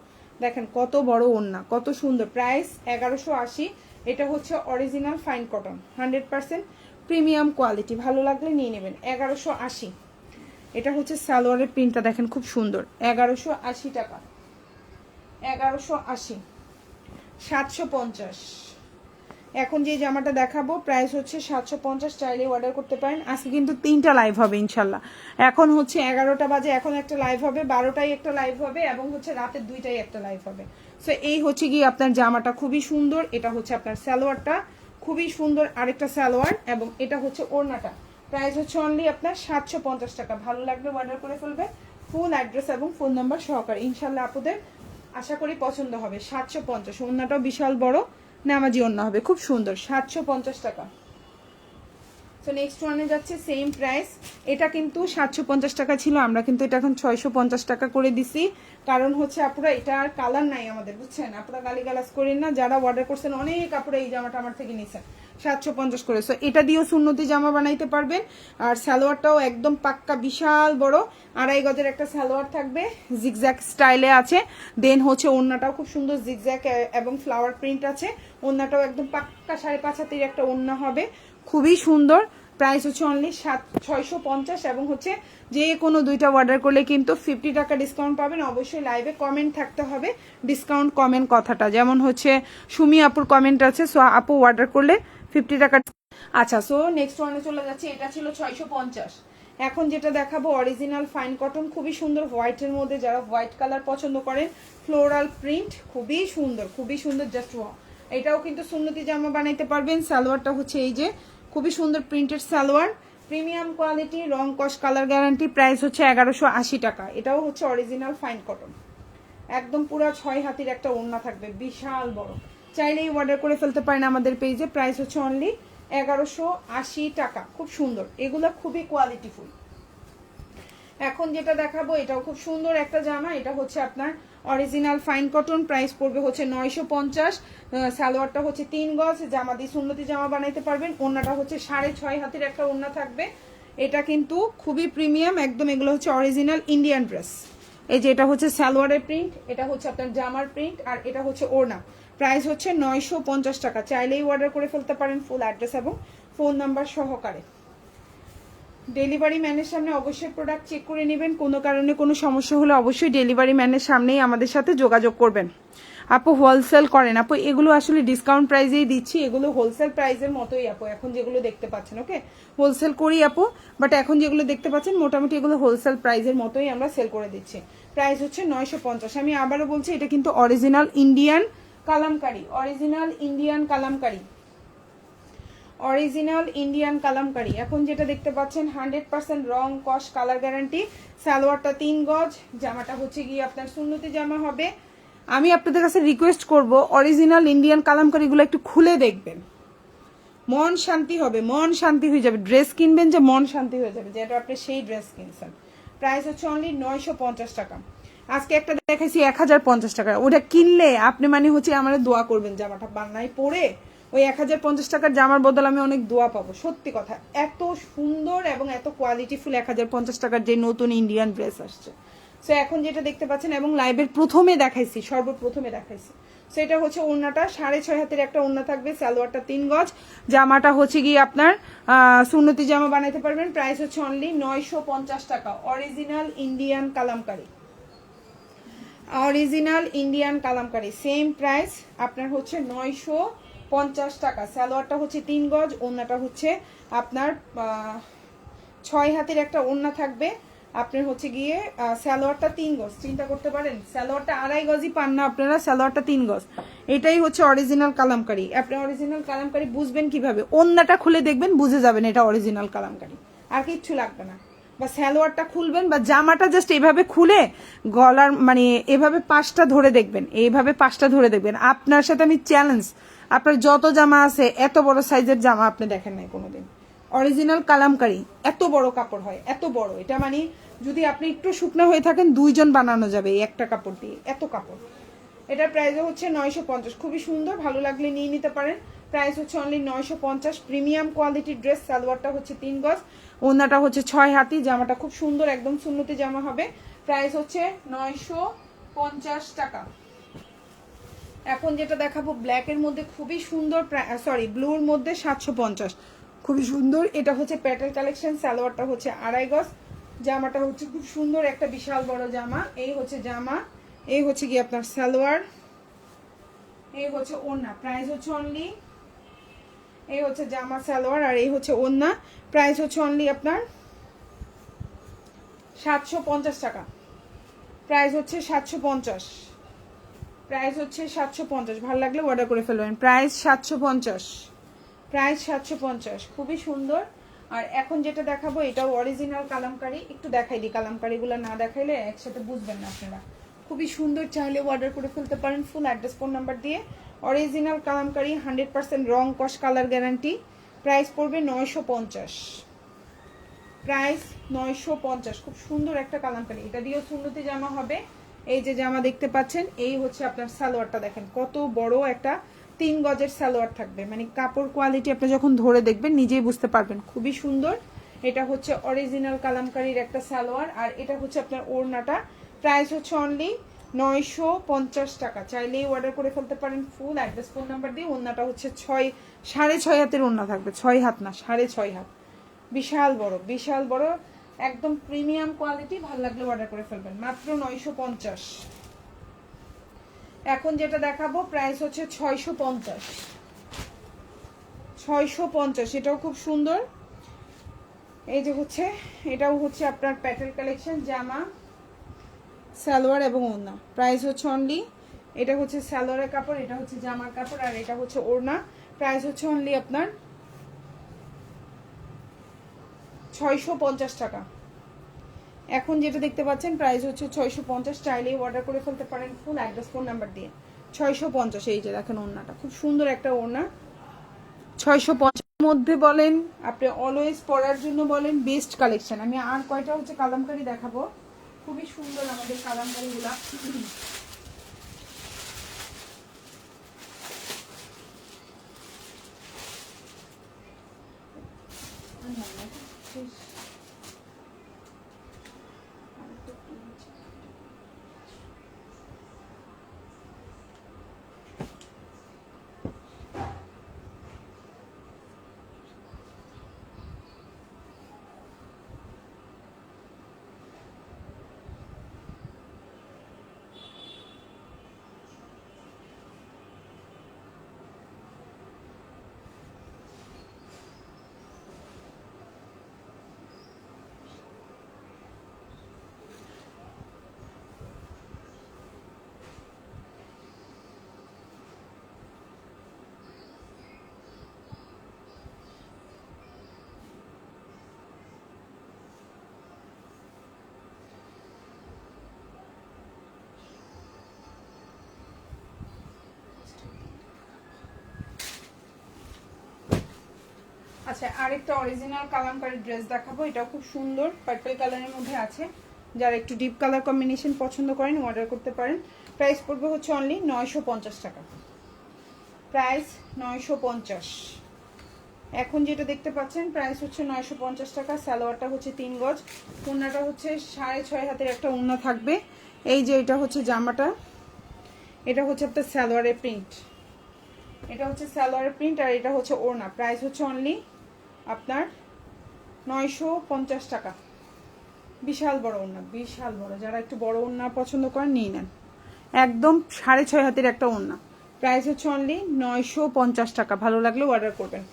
দেখেন কত বড় ওড়না, কত সুন্দর। প্রাইস 1180। এটা হচ্ছে original fine cotton, 100% premium quality. ভালো লাগলে নিয়ে নেবেন। 1180। এটা হচ্ছে সালোয়ারের প্রিন্টটা দেখেন খুব সুন্দর। 1180 টাকা। 1180। 750। এখন যে জামাটা দেখাবো প্রাইস হচ্ছে 750। চাইলে অর্ডার করতে পারেন। আজকে কিন্তু 3টা লাইভ হবে ইনশাল্লাহ। এখন হচ্ছে 11টা বাজে, এখন একটা লাইভ হবে, 12টায় একটা লাইভ হবে এবং হচ্ছে রাতের 2টায় একটা লাইভ হবে। সো এই হচ্ছে কি আপনার জামাটা, খুবই সুন্দর। এটা হচ্ছে আপনার সালোয়ারটা, খুবই সুন্দর আরেকটা সালোয়ার এবং এটা হচ্ছে ওড়নাটা। প্রাইস হচ্ছে অনলি আপনার 750 টাকা। ভালো লাগবে অর্ডার করে ফেলবে ফুল অ্যাড্রেস এবং ফোন নাম্বার সহকারে। ইনশাল্লাহ আপনাদের আশা করি পছন্দ হবে। 750। ওড়নাটাও বিশাল বড়, নামাজি ওড়না হবে, খুব সুন্দর। 750 টাকা। সো নেক্সট ওয়ানে যাচ্ছে সেম প্রাইস। এটা কিন্তু 750 টাকা ছিল, আমরা কিন্তু এটা এখন 650 টাকা করে দিছি। কারণ হচ্ছে আপনারা এটা আর কালার নাই আমাদের, বুঝছেন? আপনারা গালিগালাজ করেন না। যারা অর্ডার করছেন অনেক আপনারা এই জামাটা আমার থেকে নিছেন 750 করে। সো এটা দিয়েও সুন্নতি জামা বানাইতে পারবেন। আর সালোয়ারটাও একদম পাক্কা বিশাল বড়, 2.5 গজের একটা সালোয়ার থাকবে, জিগজ্যাগ স্টাইলে আছে। দেন হচ্ছে ওড়নাটাও খুব সুন্দর, জিগজ্যাগ এবং ফ্লাওয়ার প্রিন্ট আছে। ওড়নাটাও একদম পাক্কা 5.5 হাতের একটা ওড়না হবে, খুবই সুন্দর। প্রাইস হচ্ছে অনলি 650 এবং হচ্ছে যে কোনো দুইটা অর্ডার করলে কিন্তু 50 টাকা ডিসকাউন্ট পাবেন। অবশ্যই লাইভে কমেন্ট থাকতে হবে, ডিসকাউন্ট কমেন্ট কথাটা। যেমন হচ্ছে সুমি আপুর কমেন্ট আছে, সো আপু অর্ডার করলে 50 টাকা। আচ্ছা, সো নেক্সট ওয়ানে চলে যাচ্ছে। এটা ছিল 650। এখন যেটা দেখাবো অরিজিনাল ফাইন কটন, খুবই সুন্দর হোয়াইটের মধ্যে। যারা হোয়াইট কালার পছন্দ করেন, ফ্লোরাল প্রিন্ট, খুবই সুন্দর, খুবই সুন্দর। জাস্ট এটাও কিন্তু সুন্নতি জামা বানাইতে পারবেন। সালোয়ারটা হচ্ছে এই যে খুবই সুন্দর প্রিন্টেড সালোয়ার, প্রিমিয়াম কোয়ালিটি, রং কস কালার গ্যারান্টি। প্রাইস হচ্ছে 1180 টাকা। এটাও হচ্ছে অরিজিনাল ফাইন কটন, একদম পুরো 6 হাতের একটা ওড়না থাকবে, বিশাল বড়। চাইলেই অর্ডার করে ফেলতে পারেন আমাদের পেজে। প্রাইস হচ্ছে অনলি 1180 টাকা। খুব সুন্দর, এগুলো খুবই কোয়ালিটিফুল। এখন যেটা দেখাবো এটাও খুব সুন্দর একটা জামা। এটা হচ্ছে আপনার অরিজিনাল ফাইন কটন। প্রাইস পড়বে হচ্ছে 950। সালোয়ারটা হচ্ছে 3 গজ। জামা দিয়ে সুন্নতি জামা বানাইতে পারবেন। ওড়নাটা হচ্ছে 6.5 হাতের একটা ওড়না থাকবে। এটা কিন্তু খুবই প্রিমিয়াম একদম। এগুলো হচ্ছে অরিজিনাল ইন্ডিয়ান ড্রেস। এই যে এটা হচ্ছে সালোয়ারের প্রিন্ট, এটা হচ্ছে আপনার জামার প্রিন্ট আর এটা হচ্ছে ওড়না। প্রাইস হচ্ছে 950 টাকা। চাইলেই অর্ডার করে ফেলতে পারেন ফুল অ্যাড্রেস এবং ফোন নাম্বার সহকারে। ডেলিভারি ম্যানের সামনে অবশ্যই প্রোডাক্ট চেক করে নেবেন। কোনো কারণে কোনো সমস্যা হলে অবশ্যই ডেলিভারি ম্যানের সামনেই আমাদের সাথে যোগাযোগ করবেন। আপু হোলসেল করেন আপু, এগুলো আসলে ডিসকাউন্ট প্রাইসেই দিচ্ছি, এগুলো হোলসেল প্রাইসের মতোই আপু এখন যেগুলো দেখতে পাচ্ছেন। ওকে, হোলসেল করি আপু, বাট এখন যেগুলো দেখতে পাচ্ছেন মোটামুটি এগুলো হোলসেল প্রাইসের মতোই আমরা সেল করে দিচ্ছি। প্রাইস হচ্ছে 950। আমি আবারও বলছি এটা কিন্তু original Indian kalamkari, original Indian kalamkari, original Indian kalamkari. এখন যেটা দেখতে পাচ্ছেন 100% রং কস কালার গ্যারান্টি। সালোয়ারটা 3 গজ, জামাটা হচ্ছে গিয়ে আপনার সুন্নতি জামা হবে। আমি আপনাদের কাছে রিকোয়েস্ট করব অরিজিনাল ইন্ডিয়ান কালামকারিগুলো একটু খুলে দেখবেন, মন শান্তি হবে, মন শান্তি হয়ে যাবে। ড্রেস কিনবেন যে মন শান্তি হয়ে যাবে, যেটা আপনি সেই ড্রেস কিনছেন। প্রাইস হচ্ছে অনলি 950 টাকা। আজকে একটা দেখাইছি 1050 টাকা, ওটা কিনলে আপনি মানে হচ্ছে আমার দোয়া করবেন জামাটা বান্নায় পরে ওই 1050 টাকার জামার বদল আমি অনেক দোয়া পাবো। সত্যি কথা, এত সুন্দর এবং এত কোয়ালিটিফুল 1050 টাকার যে নতুন ইন্ডিয়ান ড্রেস আসছে। সো এখন যেটা দেখতে পাচ্ছেন এবং লাইভের প্রথমে দেখাইছি, সর্বপ্রথমে দেখাইছি, সেটা হচ্ছে ওড়নাটা 6.5 হাতের একটা ওড়না থাকবে, সালোয়ারটা 3 গজ, জামাটা হচ্ছে গিয়ে আপনার সুন্নতি জামা বানাইতে পারবেন। প্রাইস হচ্ছে অনলি 950 টাকা। Original Indian kalamkari, original Indian kalamkari same price আপনার হচ্ছে 950 টাকা। সালোয়ারটা হচ্ছে 3 গজ, ওড়নাটা হচ্ছে আপনার 6 হাতের একটা ওড়না থাকবে। আপনার হচ্ছে গিয়ে সালোয়ারটা 3 গজ, চিন্তা করতে পারেন সালোয়ারটা 2.5 গজই পান না আপনারা, সালোয়ারটা 3 গজ। এটাই হচ্ছে অরিজিনাল কালামকারি। আপনি অরিজিনাল কালামকারি বুঝবেন কিভাবে? ওড়নাটা খুলে দেখবেন, বুঝে যাবেন এটা অরিজিনাল কালামকারি, আর কিচ্ছু লাগবে না। বা সালোয়ারটা খুলবেন বা জামাটা জাস্ট এভাবে খুলে গলার মানে এভাবে পাশটা ধরে দেখবেন, এইভাবে পাশটা ধরে দেখবেন। আপনার সাথে আমি চ্যালেঞ্জ, আপনার যত জামা আছে এত বড় সাইজের জামা আপনি দেখেন নাই কোনোদিন। অরিজিনাল কালামকারি এত বড় কাপড় হয়, এত বড়, এটা মানে যদি আপনি একটু শুকনো হয়ে থাকেন 2 জন বানানো যাবে এই একটা কাপড় দিয়ে, এত কাপড়। এটার প্রাইস হচ্ছে 950। খুবই সুন্দর, ভালো লাগলে নিয়ে নিতে পারেন। প্রাইস হচ্ছে অনলি 950। প্রিমিয়াম কোয়ালিটির ড্রেস। সালোয়ারটা হচ্ছে 3 গজ, ওড়নাটা হচ্ছে 6 হাতি, জামাটা খুব সুন্দর একদম সুন্নতি জামা হবে। প্রাইস হচ্ছে 950 টাকা। এখন যেটা দেখাবো ব্ল্যাকের মধ্যে খুবই সুন্দর, সরি ব্লুর মধ্যে 750, খুবই সুন্দর। এটা হচ্ছে প্যাটেল কালেকশন। সালোয়ারটা হচ্ছে 2.5 গজ, জামাটা হচ্ছে খুব সুন্দর একটা বিশাল বড় জামা। এই হচ্ছে জামা, এই হচ্ছে কি আপনার সালোয়ার, এই হচ্ছে ওড়না। প্রাইস হচ্ছে অনলি, এই হচ্ছে জামা সালোয়ার আর এই হচ্ছে ওড়না। প্রাইস হচ্ছে অনলি আপনার 750 টাকা। প্রাইস হচ্ছে 750, প্রাইস হচ্ছে 750। ভালো লাগলে অর্ডার করে ফেলবেন। প্রাইস 750, প্রাইস 750, খুবই সুন্দর। আর এখন যেটা দেখাবো এটাও অরিজিনাল কালামকারি। একটু দেখাই দিই, কালামকারিগুলো না দেখাইলে একসাথে বুঝবেন না আপনারা। খুবই সুন্দর, চাইলে অর্ডার করে ফেলতে পারেন ফুল অ্যাড্রেস ফোন নাম্বার দিয়ে। অরিজিনাল কালামকারি, 100% রং কস কালার গ্যারান্টি। প্রাইস পড়বে 950, প্রাইস 950। খুব সুন্দর একটা কালামকারি, এটা দিয়েও সুন্নতি জামা হবে। এই যে জামা দেখতে পাচ্ছেন, এই হচ্ছে আপনার সালোয়ারটা, দেখেন কত বড় একটা 3 গজের সালোয়ার থাকবে, মানে কাপড় কোয়ালিটি আপনি যখন ধরে দেখবেন নিজেই বুঝতে পারবেন, খুবই সুন্দর। এটা হচ্ছে অরিজিনাল কালামকারির একটা সালোয়ার আর এটা হচ্ছে আপনার ওড়নাটা। প্রাইস হচ্ছে অনলি 950 টাকা। চাইলেই অর্ডার করে ফেলতে পারেন ফুল অ্যাড্রেস ফোন নাম্বার দিয়ে। ওড়নাটা হচ্ছে 6.5 হাতের ওড়না থাকবে, 6 হাত না 6.5 হাত, বিশাল বড়, বিশাল বড়, একদম প্রিমিয়াম কোয়ালিটি। ভালো লাগলে অর্ডার করে ফেলবেন, মাত্র 950। এখন যেটা দেখাবো প্রাইস হচ্ছে 650, 650, এটাও খুব সুন্দর। এই যে হচ্ছে, এটাও হচ্ছে আপনার প্যাটেল কালেকশন, জামা সালোয়ার এবং ওড়না। প্রাইস হচ্ছে অনলি, এটা হচ্ছে সালোয়ারের কাপড়, এটা হচ্ছে জামার কাপড় আর এটা হচ্ছে ওড়না। প্রাইস হচ্ছে অনলি আপনার 650 টাকা। এখন যেটা দেখতে পাচ্ছেন প্রাইস হচ্ছে 650। চাইলেই অর্ডার করে ফেলতে পারেন ফুল অ্যাড্রেস ফোন নাম্বার দিয়ে। 650। এই যে দেখেন ওড়নাটা, খুব সুন্দর একটা ওড়না। 650 মধ্যে বলেন আপনি অলওয়েজ পরার জন্য বলেন বেস্ট কালেকশন। আমি আর কয়টা হচ্ছে কালামকারি দেখাবো, খুবই সুন্দর আমাদের কালামকারিগুলা। আচ্ছা, আরেকটা অরিজিনাল কালামকারী ড্রেস দেখাবো, এটাও খুব সুন্দর পার্পল কালারের মধ্যে আছে। যারা একটু ডিপ কালার কম্বিনেশন পছন্দ করেন অর্ডার করতে পারেন। প্রাইস পড়বে হচ্ছে অনলি 950 টাকা, প্রাইস 950। এখন যেটা দেখতে পাচ্ছেন প্রাইস হচ্ছে 950 টাকা। সালোয়ারটা হচ্ছে 3 গজ, ওড়নাটা হচ্ছে 6.5 হাতের একটা ওড়না থাকবে। এই যে এটা হচ্ছে জামাটা, এটা হচ্ছে আপনার সালোয়ারের প্রিন্ট, এটা হচ্ছে সালোয়ারের প্রিন্ট, আর এটা হচ্ছে ওড়না। প্রাইস হচ্ছে অনলি আপনার 950 টাকা। বিশাল বড় ওড়না, বিশাল বড়, যারা একটু বড় ওড়না পছন্দ করেন নিয়ে নেন। একদম 6.5 হাতের একটা ওড়না। প্রাইস হচ্ছে অনলি 950 টাকা। ভালো লাগলে অর্ডার করবেন।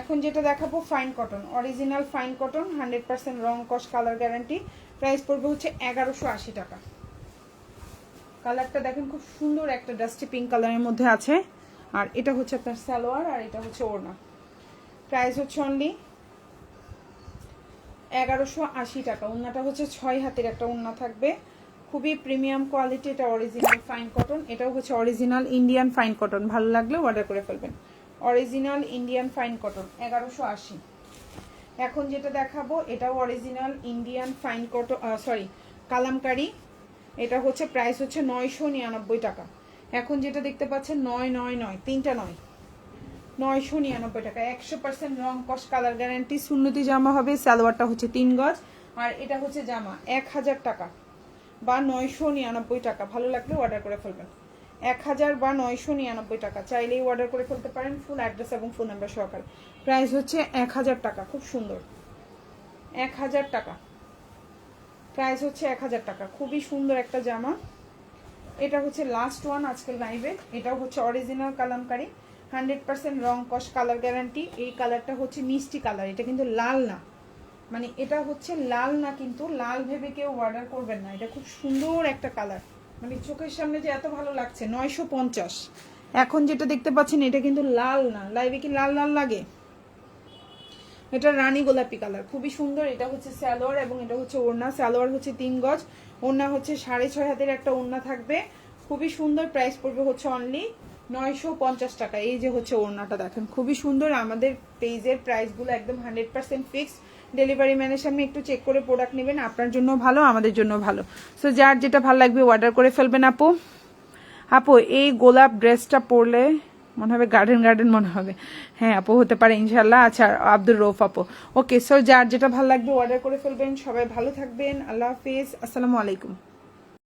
এখন যেটা দেখাবো fine cotton, original fine cotton, 100% রং কস কালার গ্যারান্টি। প্রাইস পড়বে হচ্ছে 1180 টাকা। কালারটা দেখেন খুব সুন্দর একটা ডাস্টি পিঙ্ক কালারের মধ্যে আছে। আর এটা হচ্ছে আপনার সালোয়ার, আর এটা হচ্ছে ওড়না। প্রাইস হচ্ছে অনলি 1180 টাকা। ওড়নাটা হচ্ছে 6 হাতের একটা ওড়না থাকবে, খুবই প্রিমিয়াম কোয়ালিটি। এটা অরিজিনাল ফাইন কটন, এটাও হচ্ছে অরিজিনাল ইন্ডিয়ান ফাইন কটন। ভালো লাগলে অর্ডার করে ফেলবেন। Original Indian fine cotton 1180। এখন যেটা দেখাবো এটাও original Indian fine cotton, sorry kalamkari. এটা হচ্ছে প্রাইস হচ্ছে 999 টাকা। এখন যেটা দেখতে পাচ্ছেন 999, তিনটা 999 টাকা। 100% রং কস কালার গ্যারান্টি। সুন্নতি জামা হবে, সালোয়ারটা হচ্ছে 3 গজ, আর এটা হচ্ছে জামা 1000 টাকা বা 999 টাকা। ভালো লাগলে অর্ডার করে ফেলবেন। 1000 বা 999 টাকা, চাইলেই অর্ডার করে ফেলতে পারেন ফুল অ্যাড্রেস এবং ফোন নাম্বার সহকারে। প্রাইস হচ্ছে 1000 টাকা, খুব সুন্দর। 1000 টাকা, প্রাইস হচ্ছে 1000 টাকা। খুবই সুন্দর একটা জামা। এটা হচ্ছে লাস্ট ওয়ান আজকের লাইভে। এটাও হচ্ছে অরিজিনাল কালামকারি, 100% রং কস কালার গ্যারান্টি। এই কালারটা হচ্ছে মিষ্টি কালার, এটা কিন্তু লাল না, মানে এটা হচ্ছে লাল না, কিন্তু লাল ভেবে কেউ অর্ডার করবেন না। এটা খুব সুন্দর একটা কালার, মানে চোখের সামনে যে এত ভালো লাগছে। 950। এখন যেটা দেখতে পাচ্ছেন এটা কিন্তু লাল না, লাইভে কি লাল লাল লাগে? এটা রানী গোলাপি কালার, খুবই সুন্দর। এটা হচ্ছে সালোয়ার এবং এটা হচ্ছে ওড়না। সালোয়ার হচ্ছে 3 গজ, ওড়না হচ্ছে 6.5 হাতের একটা ওড়না থাকবে, খুবই সুন্দর। প্রাইস পড়বে হচ্ছে অনলি 950 টাকা। এই যে হচ্ছে ওড়নাটা দেখেন, খুবই সুন্দর। আমাদের পেজের প্রাইসগুলো একদম 100% ফিক্সড। ডেলিভারি ম্যানের সামনে একটু চেক করে প্রোডাক্ট নেবেন, আপনার জন্য ভালো, আমাদের জন্য ভালো। সো যার যেটা ভালো লাগবে অর্ডার করে ফেলবেন। আপু আপু এই গোলাপ ড্রেসটা পরলে মনে হবে গার্ডেন গার্ডেন মনে হবে। হ্যাঁ আপু, হতে পারে ইনশাল্লাহ। আচ্ছা আব্দুর রৌফ আপু, ওকে। সো যার যেটা ভালো লাগবে অর্ডার করে ফেলবেন। সবাই ভালো থাকবেন, আল্লাহ হাফিজ, আসসালামু আলাইকুম।